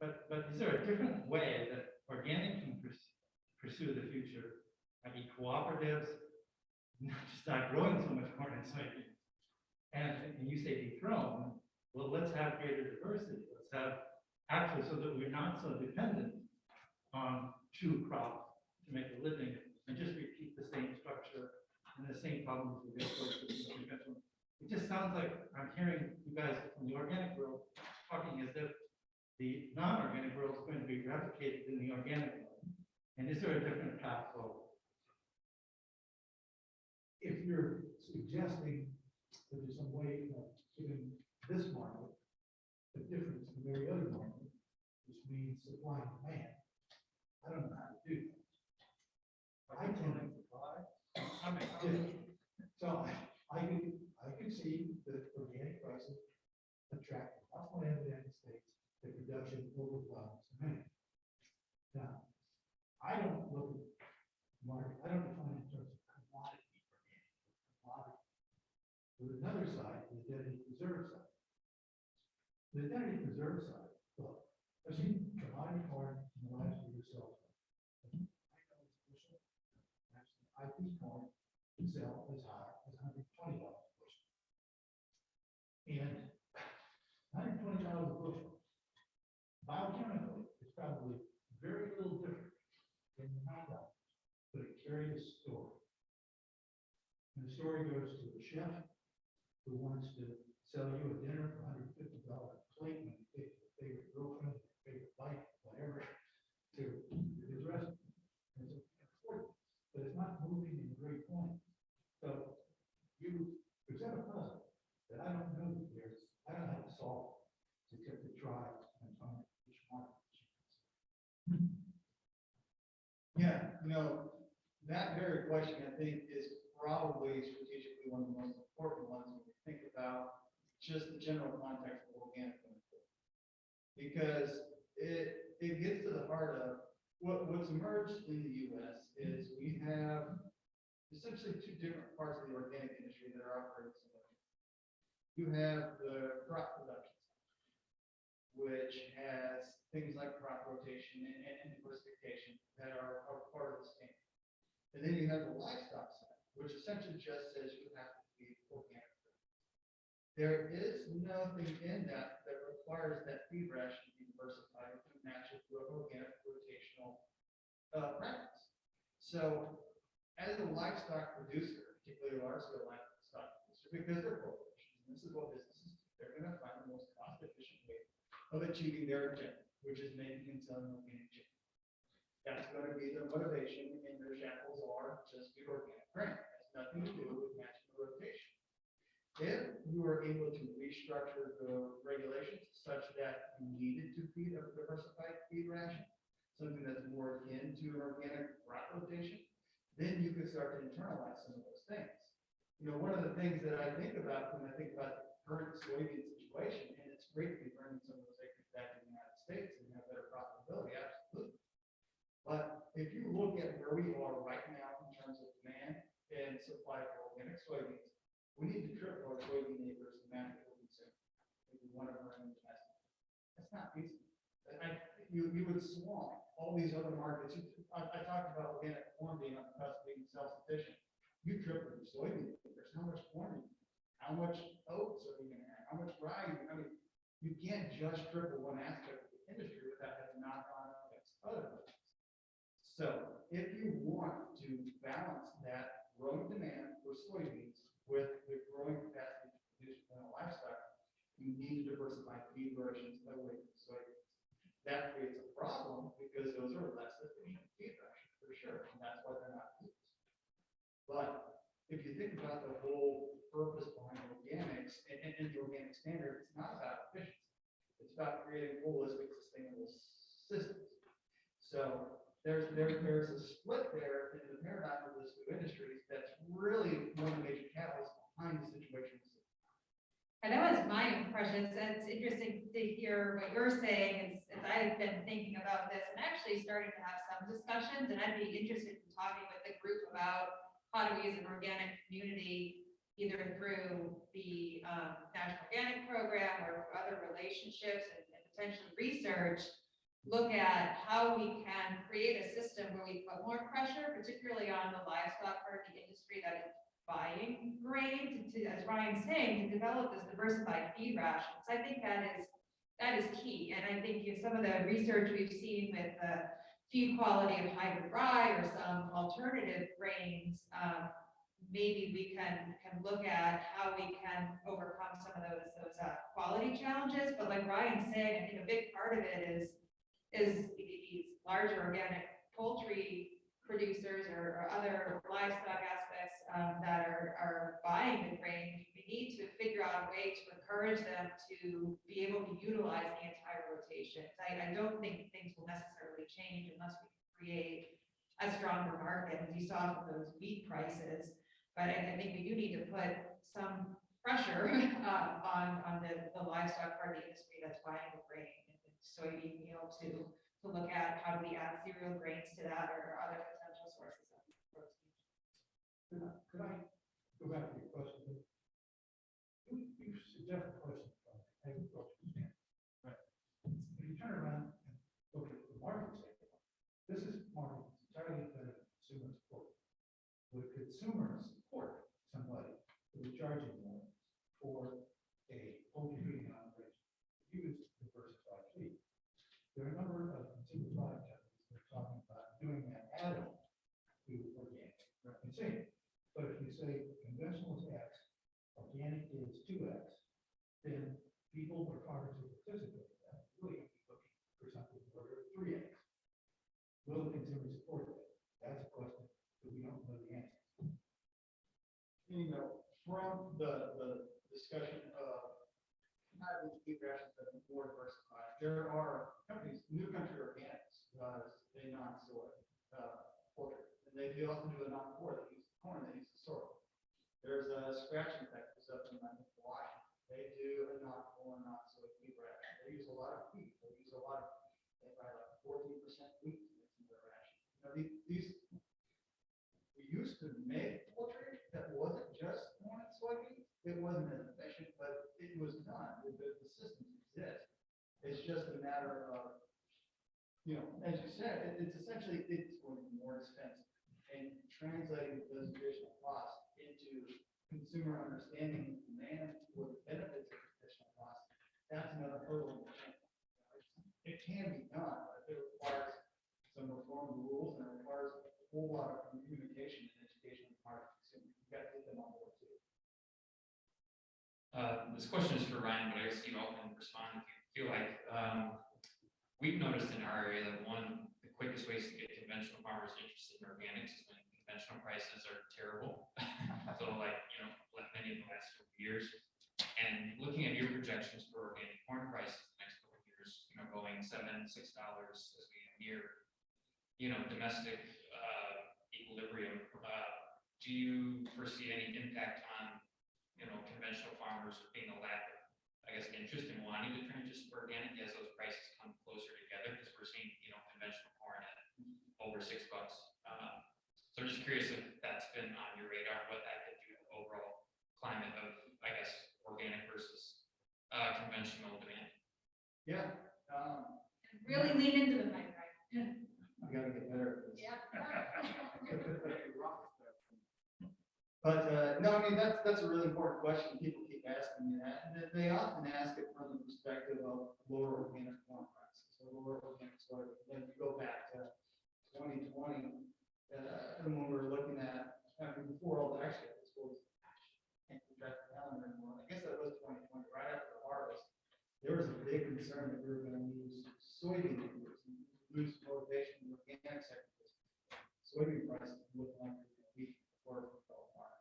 G: But is there a different way that organic can pursue the future, i.e. cooperatives, just not growing so much corn and soybeans? And you say dethrone, well, let's have greater diversity. Let's have actually so that we're not so dependent on two crops to make a living and just repeat the same structure and the same problems with conventional. It just sounds like I'm hearing you guys from the organic world talking as if the non-organic world is going to be replicated in the organic world. And is there a different path forward?
C: If you're suggesting that there's some way of giving this market a difference from every other market, which means supply and demand, I don't know how to do that. I tend to so I can see that organic prices attract lots more land in the United States, the production overwhelms demand. Now, I don't look at market, I don't define it in terms of commodity organic commodity. With another side, The identity preserve side, look, I've seen commodity corn in the last year or so. I've seen corn sell as high as $120 a bushel. And $120 a bushel, biochemically, is probably very little different than the $9, but it carries a story. And the story goes to a chef who wants to sell you a dinner for $150 a plate when you take your favorite girlfriend, your favorite wife, whatever, to his restaurant. And so it's important, but it's not moving in a great point. So you present a puzzle that I don't know the there's, I don't have to solve it, except to try and find which one.
B: Yeah, that very question, I think, is probably strategically one of the most important ones when we think about just the general context of organic chemistry. Because it gets to the heart of what's emerged in the US is we have essentially two different parts of the organic industry that are operating similarly. You have the crop production side, which has things like crop rotation and diversification that are part of the standard. And then you have the livestock side, which essentially just says you have to be organic. There is nothing in that that requires that feed ration to be diversified to match it with organic rotational practice. So, as a livestock producer, particularly a large-scale livestock producer, because they're corporations, and this is what businesses do, they're going to find the most cost-efficient way of achieving their agenda, which is making and selling organic chicken. That's going to be their motivation, and their shackles are just the organic grain. It has nothing to do with matching the rotation. If you were able to restructure the regulations such that you needed to feed a diversified feed ration, something that's more akin to an organic crop rotation, then you could start to internalize some of those things. One of the things that I think about when I think about the current soybean situation, and it's great to be bringing some of those acres back to the United States and have better profitability, absolutely. But if you look at where we are right now in terms of demand and supply for organic soybeans, we need to triple our soybean acres to match what we consume if we want to run into that. That's not feasible. You would swamp all these other markets. I talked about organic corn being on the cusp of being self-sufficient. You triple your soybean acres. How much corn? How much oats are we going to have? How much rye? I mean, you can't just triple one aspect of the industry without having knock-on effects other things. So if you want to balance that growing demand for soybeans with the growing capacity to produce livestock, you need to diversify feed rations away from soybeans. That creates a problem because those are less efficient feed rations for sure, and that's why they're not used. But if you think about the whole purpose behind organics and the organic standard, it's not about efficiency. It's about creating holistic, sustainable systems. So there's a split there in the paradigm of those two industries that's really one of the major catalysts behind the situation.
A: And that was my impression. So it's interesting to hear what you're saying as I've been thinking about this and actually starting to have some discussions. And I'd be interested in talking with the group about how do we as an organic community, either through the National Organic Program or other relationships and potentially research, look at how we can create a system where we put more pressure, particularly on the livestock part of the industry that is buying grain to, as Ryan's saying, to develop this diversified feed rations. I think that is key. And I think some of the research we've seen with the feed quality of hybrid rye or some alternative grains, maybe we can look at how we can overcome some of those quality challenges. But like Ryan's saying, I think a big part of it is these larger organic poultry producers or other livestock aspects that are buying the grain. We need to figure out a way to encourage them to be able to utilize the entire rotation. I don't think things will necessarily change unless we create a stronger market, as you saw from those wheat prices. But I think we do need to put some pressure on the livestock part of the industry that's buying the grain and soybean meal to look at how do we add cereal grains to that or other potential sources of protein.
C: Could I go back to your question? You suggest a question from agriculture standards. charging more for a poultry feeding operation. Use diversified feed. There are a number of consumer product companies that are talking about doing that add-on to organic referencing. But if you say conventional is X, organic is 2X, then people or farmers who participate in that really be looking for something order of 3X. Will the consumer support that? That's a question that we don't know the answer.
B: You know, from the discussion of having wheat rations that are more diversified, there are companies, New Country Organics, they non-soy poultry, and they do also do a non-pork. They use corn, they use the sorghum. There's a scratching Texas up in Washington. They do a non-corn, non-soy wheat ration. They use a lot of wheat. They use a lot of, they buy like 14% wheat in their ration. You know, these we used to make poultry that wasn't just corn and soybeans. It wasn't as efficient, but it was done. The systems exist. It's just a matter of, you know, as you said, it's essentially, it's going to be more expensive. And translating those additional costs into consumer understanding and demand for the benefits of additional costs, that's another hurdle. It can be done, but it requires some reform of the rules, and it requires a whole lot of communication and education on the part of consumers. You've got to get them on board too.
H: This question is for Ryan, but I guess you all can respond if you feel like. We've noticed in our area that one, the quickest ways to get conventional farmers interested in organics is when conventional prices are terrible. So like, you know, like many of the last few years. And looking at your projections for organic corn prices the next couple of years, you know, going $6 as we near, you know, domestic equilibrium. Do you foresee any impact on, you know, conventional farmers being a lack of, I guess, interest in wanting to transition to organic as those prices come closer together? Because we're seeing, you know, conventional corn at over $6. So I'm just curious if that's been on your radar, what that could do to the overall climate of, I guess, organic versus conventional demand.
B: Yeah.
A: Really lean into the mic, right?
B: I gotta get better at this.
A: Yeah.
B: But no, I mean, that's a really important question. People keep asking me that. And they often ask it from the perspective of lower organic corn prices, or lower organic soy. Then you go back to 2020, and when we were looking at, I mean, before all the actually, this was, I can't keep track of the calendar anymore. I guess that was 2020, right after the harvest. There was a big concern that we were going to lose soybean acres, and lose motivation in the organic sector. Soybean prices look like they're going to be before it fell apart.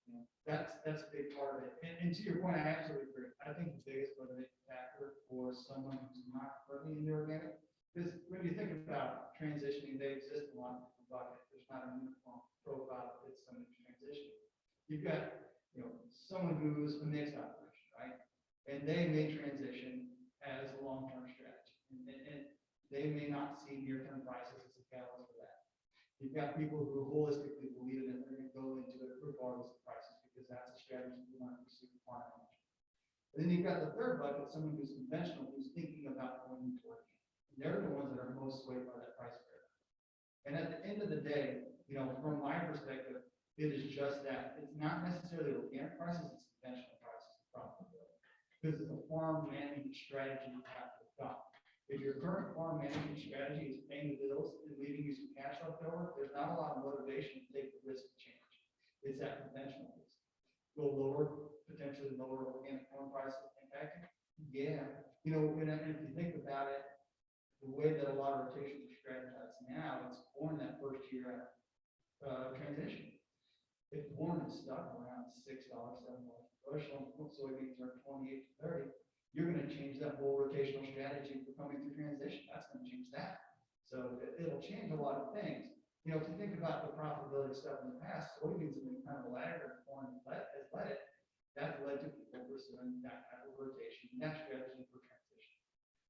B: You know, that's a big part of it. And to your point, I absolutely agree. I think the biggest motivating factor for someone who's not currently in the organic, because when you think about transitioning, they exist in a lot of different buckets. There's not a uniform profile that fits someone transitioning. You've got, you know, someone who's a mixed operation, right? And they may transition as a long-term strategy, and they may not see near-term prices as a catalyst for that. You've got people who holistically believe in it, they're going to go into it regardless of prices, because that's a strategy we want to pursue for farming. And then you've got the third bucket, someone who's conventional, who's thinking about going into organic. And they're the ones that are most swayed by that price paradigm. And at the end of the day, you know, from my perspective, it is just that. It's not necessarily organic prices, it's conventional prices and profitability. Because it's a farm management strategy you have to adopt. If your current farm management strategy is paying the bills and leaving you some cash left over, there's not a lot of motivation to take the risk of change. It's that conventional risk. Will lower, potentially lower organic corn prices impacting? Yeah. You know, and if you think about it, the way that a lot of rotations are strategized now, it's corn that first year transition. If corn is stuck around $6, $7 bushel, and soybeans are 28 to 30, you're going to change that whole rotational strategy for coming through transition. That's going to change that. So it'll change a lot of things. You know, if you think about the profitability stuff in the past, soybeans have been kind of a laggard, corn has led it. That's led to people pursuing that type of rotation, and that strategy for transition.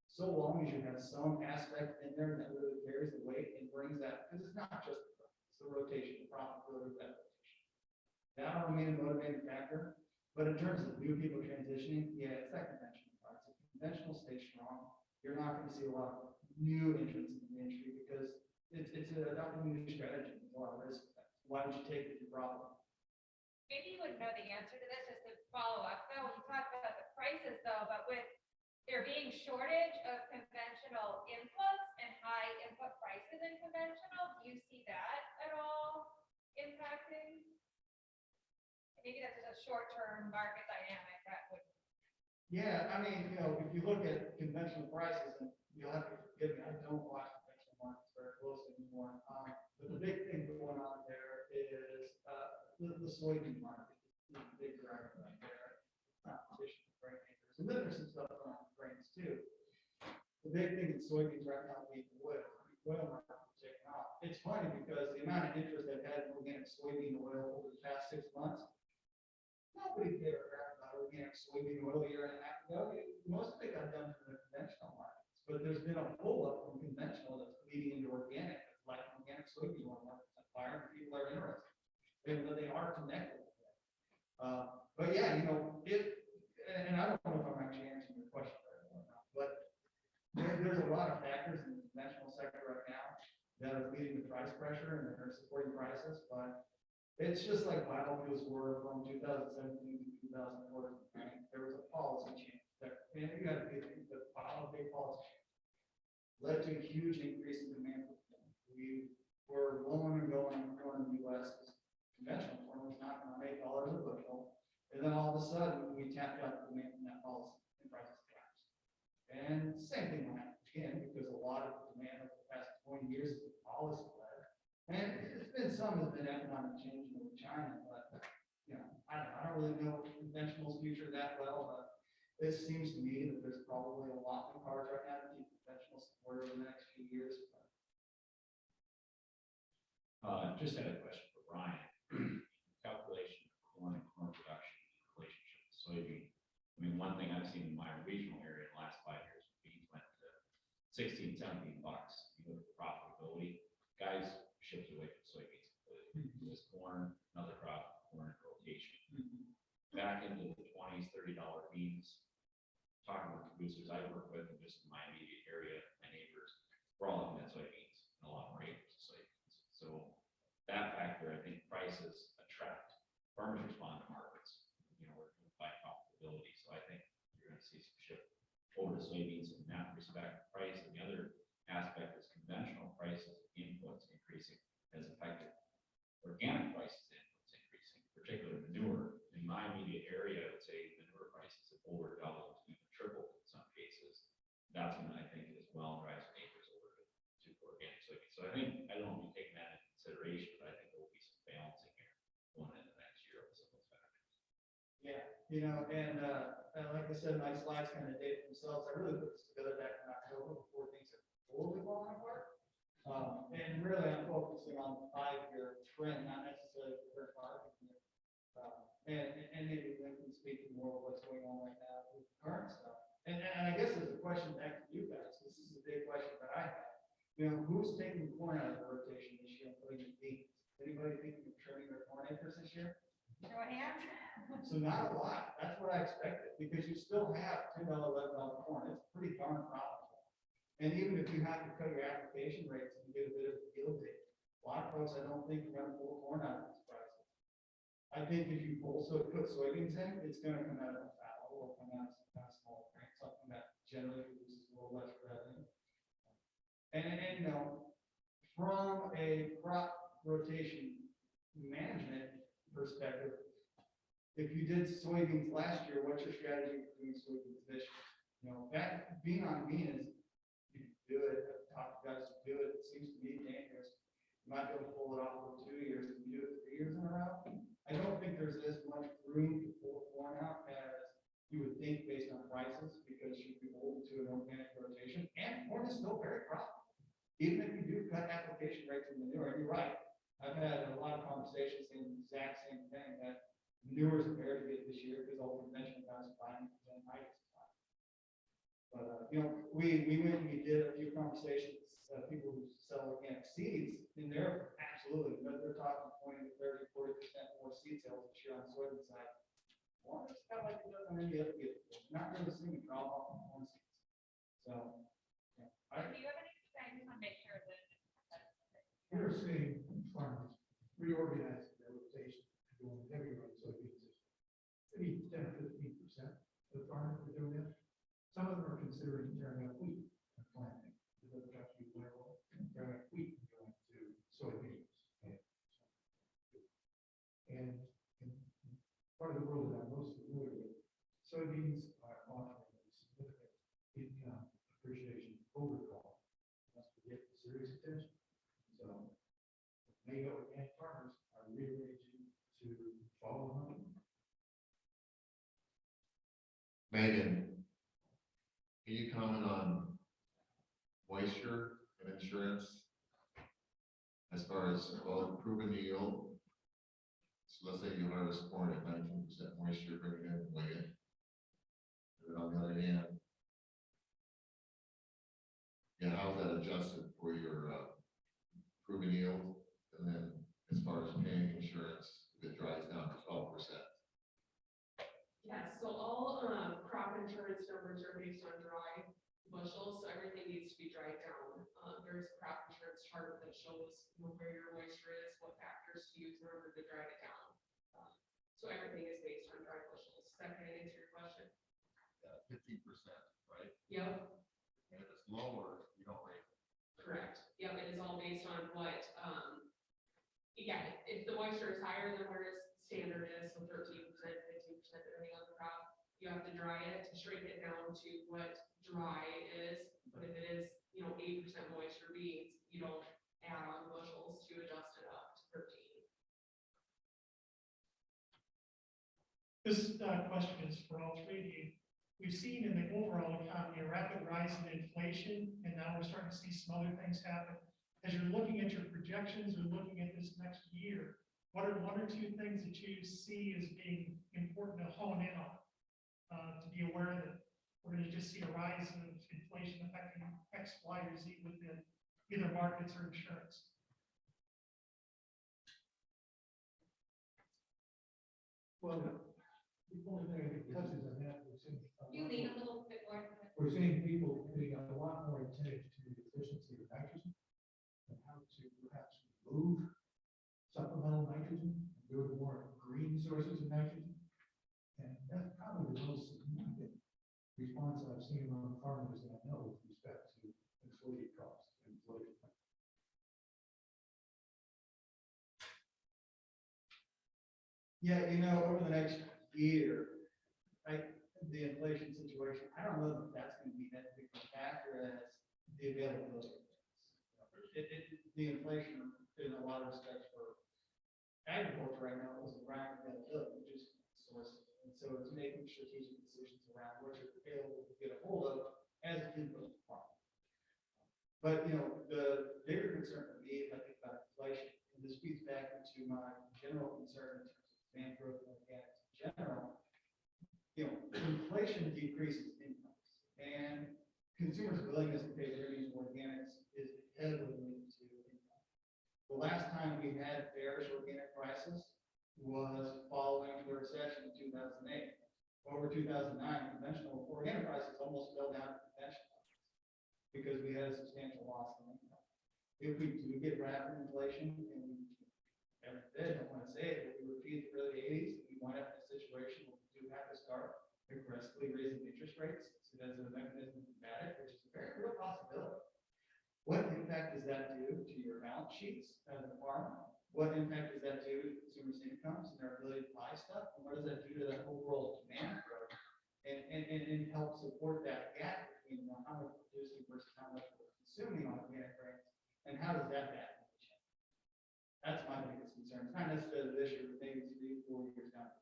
B: So long as you have some aspect in there that really carries the weight and brings that, because it's not just the rotation, the profitability of that rotation. That'll remain a motivating factor. But in terms of new people transitioning, yeah, it's that conventional part. So conventional stays strong. You're not going to see a lot of new entrants in the industry because it's adopting a new strategy. There's a lot of risk with that. Why would you take it if you're profitable?
A: maybe you wouldn't know the answer to this, just to follow up though, you talked about the prices though, but with there being shortage of conventional inputs and high input prices in conventional, do you see that at all impacting? Maybe that's just a short-term market dynamic that would.
B: Yeah, I mean, if you look at conventional prices, and you'll have to forgive me, I don't watch conventional markets very closely anymore. But the big thing going on there is the soybean market is the big driver right there. Competition for grain acres. And then there's some stuff going on with grains too. The big thing in soybeans right now being oil. The oil market is taking off. It's funny because the amount of interest I've had in organic soybean oil over the past 6 months, nobody gave a crap about organic soybean oil a year and a half ago. Most of it got done from the conventional markets, but there's been a pull up from conventional that's leading into organic, like organic soybean oil markets on fire, and people are interested. But they are connected. But yeah, and I don't know if I'm actually answering your question right now, but there's a lot of factors in the conventional sector right now that are leading to price pressure and that are supporting prices, but it's just like biofuels were from 2017 to 2014. Right? There was a policy change that, and you got to be the big policy change led to a huge increase in demand for corn. We were blowing and going on corn in the U.S. Conventional corn was not going to make $8 a bushel, and then all of a sudden we tapped out the demand from that policy and prices collapsed. And same thing will happen again because a lot of the demand over the past 20 years is policy led, and it's been some has been economic change with China, but I don't really know conventional's future that well, but it seems to me that there's probably a lot of cards right now to keep conventional support over the next few years.
I: Just had a question for Brian. Calculation of corn and corn production in relationship to soybean. I mean, one thing I've seen in my regional area in the last 5 years, beans went to 16, 17 bucks. You look at the profitability, guys shift away from soybeans completely. This corn, another crop, corn and rotation. Back into the $20s, $30 beans. Talking with producers I work with, and just in my immediate area, my neighbors, we're all looking at soybeans and a lot more acres of soybeans. So that factor, I think prices attract. Farmers respond to markets. We're going to fight profitability. So I think you're going to see some shift over to soybeans in that respect. Price, and the other aspect is conventional prices, inputs increasing has affected organic prices, inputs increasing, particularly manure. In my immediate area, I would say manure prices have over doubled, even tripled in some cases. That's when I think as well drives acres over to organic soybeans. So I don't know if you take that into consideration, but I think there will be some balancing here going into next year with some of those factors.
B: Yeah, and like I said, my slides kind of date themselves. I really put this together back in October before things had totally fallen apart. And really, I'm focusing on the 5-year trend, not necessarily the current market. And maybe Lynn can speak to more of what's going on right now with the current stuff. And I guess there's a question back to you guys. This is a big question that I have. Who's taking corn out of the rotation this year and putting in beans? Anybody thinking of trimming their corn acres this year?
A: Show of hands.
B: So not a lot. That's what I expected, because you still have $10, $11 corn. It's pretty darn profitable. And even if you have to cut your application rates and get a bit of a yield rate, a lot of folks I don't think are going to pull corn out of these prices. I think if you also put soybeans in, it's going to come out of a fallow or come out of some kind of small grain, something that generally produces a little less revenue. And from a crop rotation management perspective, if you did soybeans last year, what's your strategy for doing soybeans this year? That bean on bean is, you can do it. I've talked to guys who do it. It seems to me dangerous. You might be able to pull it off for 2 years. Can you do it 3 years in a row? I don't think there's as much room to pull corn out as you would think based on prices, because you'd be beholden to an organic rotation. And corn is still very profitable, even if you do cut application rates in manure. And you're right. I've had a lot of conversations saying the exact same thing, that manure is very good this year because all the conventional guys are buying and nitrogen. But we went and we did a few conversations. People who sell organic seeds, and they're absolutely, they're talking 20 to 30, 40% more seed sales this year on the soybean side. Well, it's kind of like it does on any other field. Not really seeing a drop off on corn seeds. So,
A: Do you have any? I just want to make sure that.
C: We're seeing farmers reorganize their rotation and doing heavy runs doing that. Some of them are considering tearing up wheat and planting. It doesn't have to be playable. Tearing up wheat and going to soybeans. And in part of the world that I'm most familiar with, soybeans are offering a significant income appreciation overcall. Must get serious attention. So many organic farmers are rearranging to follow along.
F: Megan, can you comment on moisture and insurance? As far as, well, improving the yield? So let's say you harvest corn at 19% moisture, bring it in and weigh it. And then on the other hand, yeah, how's that adjusted for your proven yield? And then as far as paying insurance, if it dries down to 12%.
D: Yeah, so all crop insurance numbers are based on dry bushels, so everything needs to be dried down. There's a crop insurance chart that shows, you know, where your moisture is, what factors to use in order to dry it down. So everything is based on dry bushels. Does that kind of answer your question?
F: 15%, right?
D: Yep.
F: And if it's lower, you don't raise it.
D: Correct. Yep, it is all based on what, yeah, if the moisture is higher than where its standard is, so 13%, 15%, depending on the crop, you have to dry it to shrink it down to what dry is. But if it is, you know, 8% moisture beans, you don't add on bushels to adjust it up to 13.
J: This question is for all three of you. We've seen in the overall economy a rapid rise in inflation, and now we're starting to see some other things happen. As you're looking at your projections or looking at this next year, what are one or two things that you see as being important to hone in on? To be aware that we're going to just see a rise of inflation affecting X, Y, or Z within either markets or insurance.
C: Well, the only thing that touches on that,
A: You lean a little bit more.
C: we're seeing people putting a lot more attention to the efficiency of nitrogen and how to perhaps remove supplemental nitrogen and go to more green sources of nitrogen. And that's probably the most significant response I've seen among farmers that I know with respect to inflated costs and inflation.
B: Yeah, you know, over the next year, the inflation situation, I don't know that that's going to be that big a factor as the availability. The inflation in a lot of respects for agriculture right now is around availability, which is sources. And so it's making strategic decisions around what you're able to get a hold of as an input farm. But, you know, the bigger concern for me, if I think about inflation, and this feeds back into my general concern in terms of demand growth and organics in general, you know, inflation decreases incomes, and consumers' willingness to pay premiums for organics is heavily linked to income. The last time we had bearish organic prices was following the recession in 2008. Over 2009, conventional organic prices almost fell down to conventional because we had a substantial loss in income. If we do get rapid inflation, and every bit, I don't want to say it, but we repeat the early 80s, and we wind up in a situation where we do have to start aggressively raising interest rates, so that's a mechanism to combat it, which is a very real possibility. What impact does that do to your balance sheets as a farmer? What impact does that do to consumers' incomes and their ability to buy stuff? And what does that do to that overall demand growth? And help support that gap between how much we're producing versus how much we're consuming on organic grains, and how does that gap change? That's my biggest concern. It's not necessarily this year, but maybe 3 or 4 years down the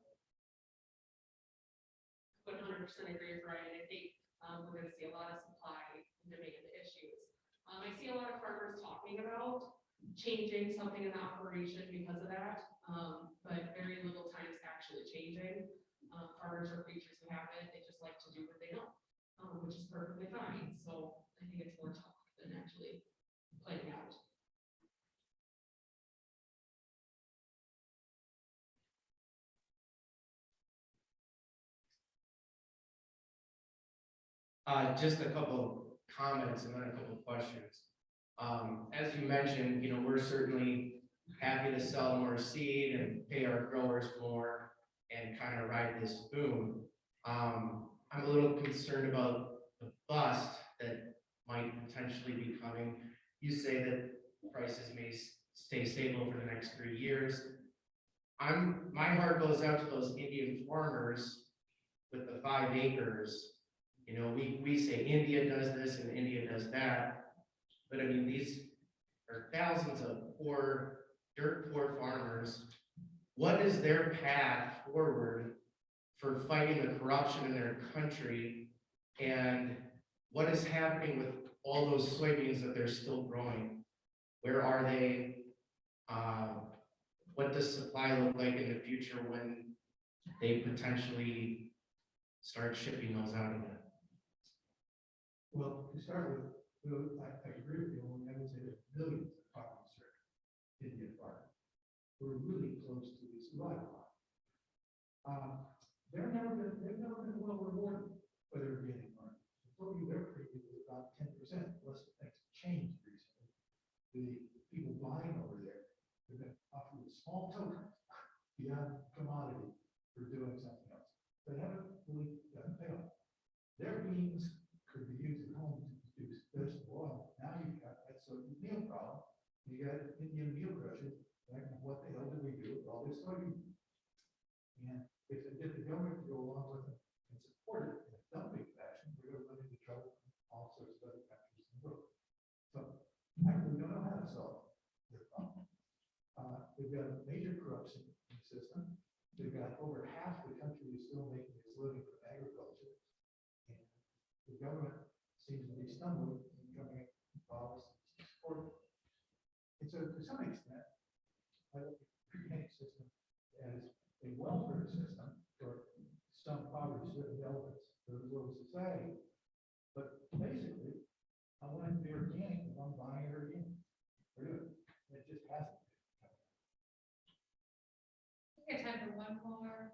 B: road.
D: 100% agree with Ryan. I think we're going to see a lot of supply and demand issues. I see a lot of farmers talking about changing something in the operation because of that, but very little time is actually changing. Farmers are creatures of habit. They just like to do what they know, which is perfectly fine. So I think it's more talk than actually playing out.
K: Just a couple of comments and then a couple of questions. As you mentioned, you know, we're certainly happy to sell more seed and pay our growers more and kind of ride this boom. I'm a little concerned about the bust that might potentially be coming. You say that prices may stay stable for the next 3 years. My heart goes out to those Indian farmers with the 5 acres. You know, we say India does this and India does that, but I mean, these are thousands of dirt poor farmers. What is their path forward for fighting the corruption in their country? And what is happening with all those soybeans that they're still growing? Where are they? What does supply look like in the future when they potentially start shipping those out again?
C: Well, to start with, I agree with you, I would say there's millions of farmers Indian farmers. We're really close to this livestock. They've never been well rewarded for their organic farming. I told you their premium was about 10%, unless things changed recently. The people buying over there have been offered a small token beyond commodity for doing something else. They haven't really gotten payoff. Their beans could be used at home to produce vegetable oil. Now you've got that sort of meal problem. You got Indian meal crushers, like, what the hell do we do with all this soybean? And if the government could go along with it and support it in a dumping fashion, we're going to run into trouble in all sorts of other countries in the world. So I really don't know how to solve their problem. They've got a major corruption in the system. They've got over half the country is still making its living from agriculture. And the government seems to be stumbling in coming up with policies to support it. And so to some extent, I look at the organic system as a welfare system for some poverty-stricken elements of the world society. But basically, I want it to be organic if I'm buying it organic. It just hasn't.
A: We have time for one more.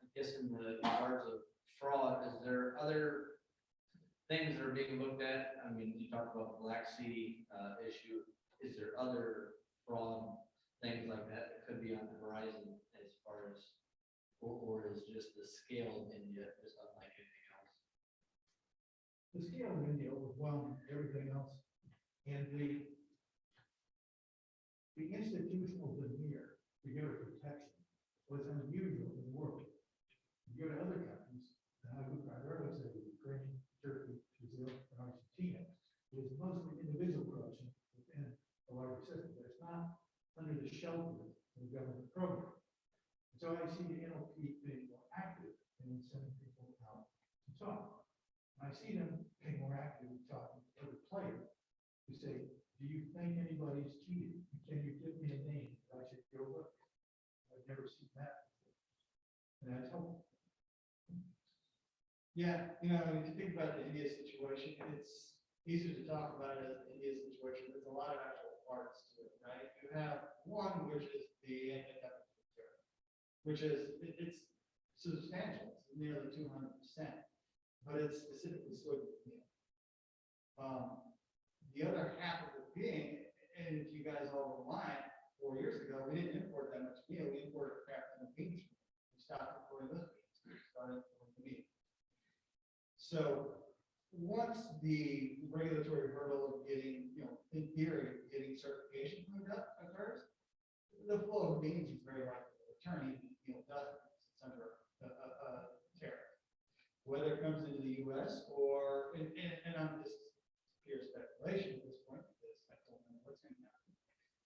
L: I guess in the regards of fraud, is there other things that are being looked at? I mean, you talked about the Black Sea issue. Is there other fraud things like that that could be on the horizon as far as, or is just the scale of India just unlike anything else?
C: The scale of India overwhelmed everything else. And the institutional veneer to give it protection was unusual in the world. You go to other countries, and I would primarily say Ukraine, Turkey, Brazil, and Argentina, it is mostly individual corruption within a larger system. But it's not under the shelter of the government program. And so I see the NLP being more active in sending people out to talk. I see them being more active in talking to other players who say, do you think anybody's cheated? Can you give me a name that I should go look? I've never seen that before. And that's helpful.
M: Yeah, you know, if you think about the India situation, it's easier to talk about it as the India situation. There's a lot of actual parts to it, right? You have one, which is the anti-dumping tariff, which is, it's substantial, it's nearly 200%, but it's specifically soybean meal. The other half of it being, and if you guys all rewind, 4 years ago, we didn't import that much meal, we imported a crap ton of beans. We stopped importing those beans, we started importing the meat. So once the regulatory hurdle of getting, you know, in theory, getting certification moved up occurs, the flow of beans is very likely to return, even if the doesn't, it's under a tariff. Whether it comes into the US or, and I'm just pure speculation at this point, because I don't know what's going to happen.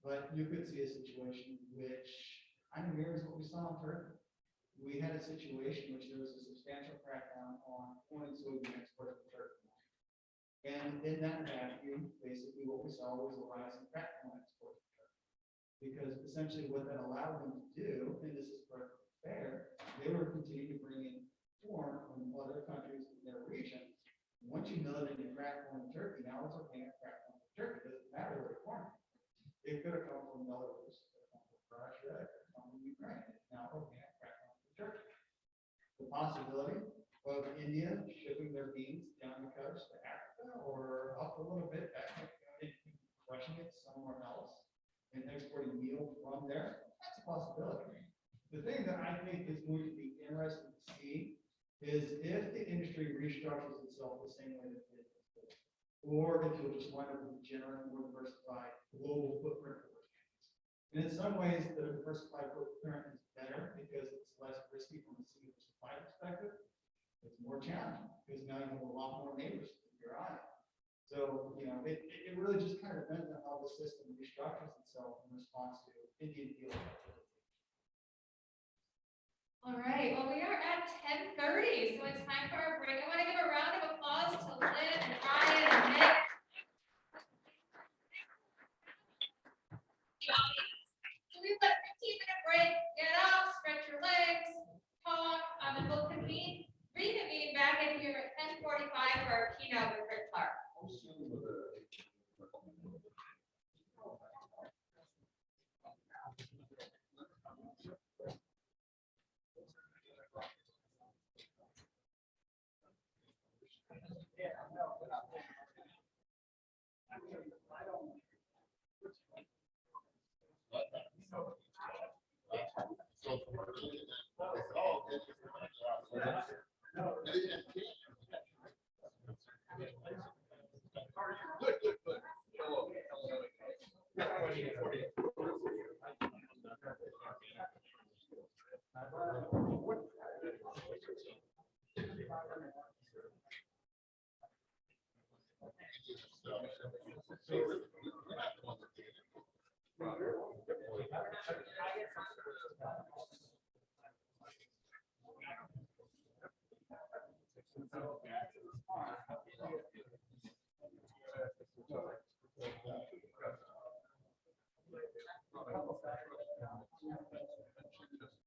M: But you could see a situation which kind of mirrors what we saw in Turkey. We had a situation which there was a substantial crackdown on corn and soybean exports from Turkey. And in that vacuum, basically what we saw was a rise in crack corn exports from Turkey. Because essentially what that allowed them to do, and this is perfectly fair, they were continuing to bring in corn from other countries in their region. Once you mill it into crack corn in Turkey, now it's organic crack corn in Turkey. It doesn't matter where the corn is. It could have come from Belarus, it could have come from Russia, it could have come from Ukraine. It's now organic crack corn from Turkey. The possibility of India shipping their beans down the coast to Africa or up a little bit back into crushing it somewhere else and exporting meal from there, that's a possibility. The thing that I think is going to be interesting to see is if the industry restructures itself the same way that it did before, or if you'll just wind up with a general, more diversified global footprint for organics. And in some ways, the diversified footprint is better because it's less risky from a single supply perspective. It's more challenging because now you have a lot more neighbors to keep your eye on. So, you know, it really just kind of depends on how the system restructures itself in response to Indian deal activity.
A: All right, well, we are at 10:30, so it's time for our break. I want to give a round of applause to Lynn and Ryan and Nick. So we've got a 15-minute break. Get up, stretch your legs, talk, and we'll reconvene back in here at 10:45 for our keynote with Rick Clark.
F: Good.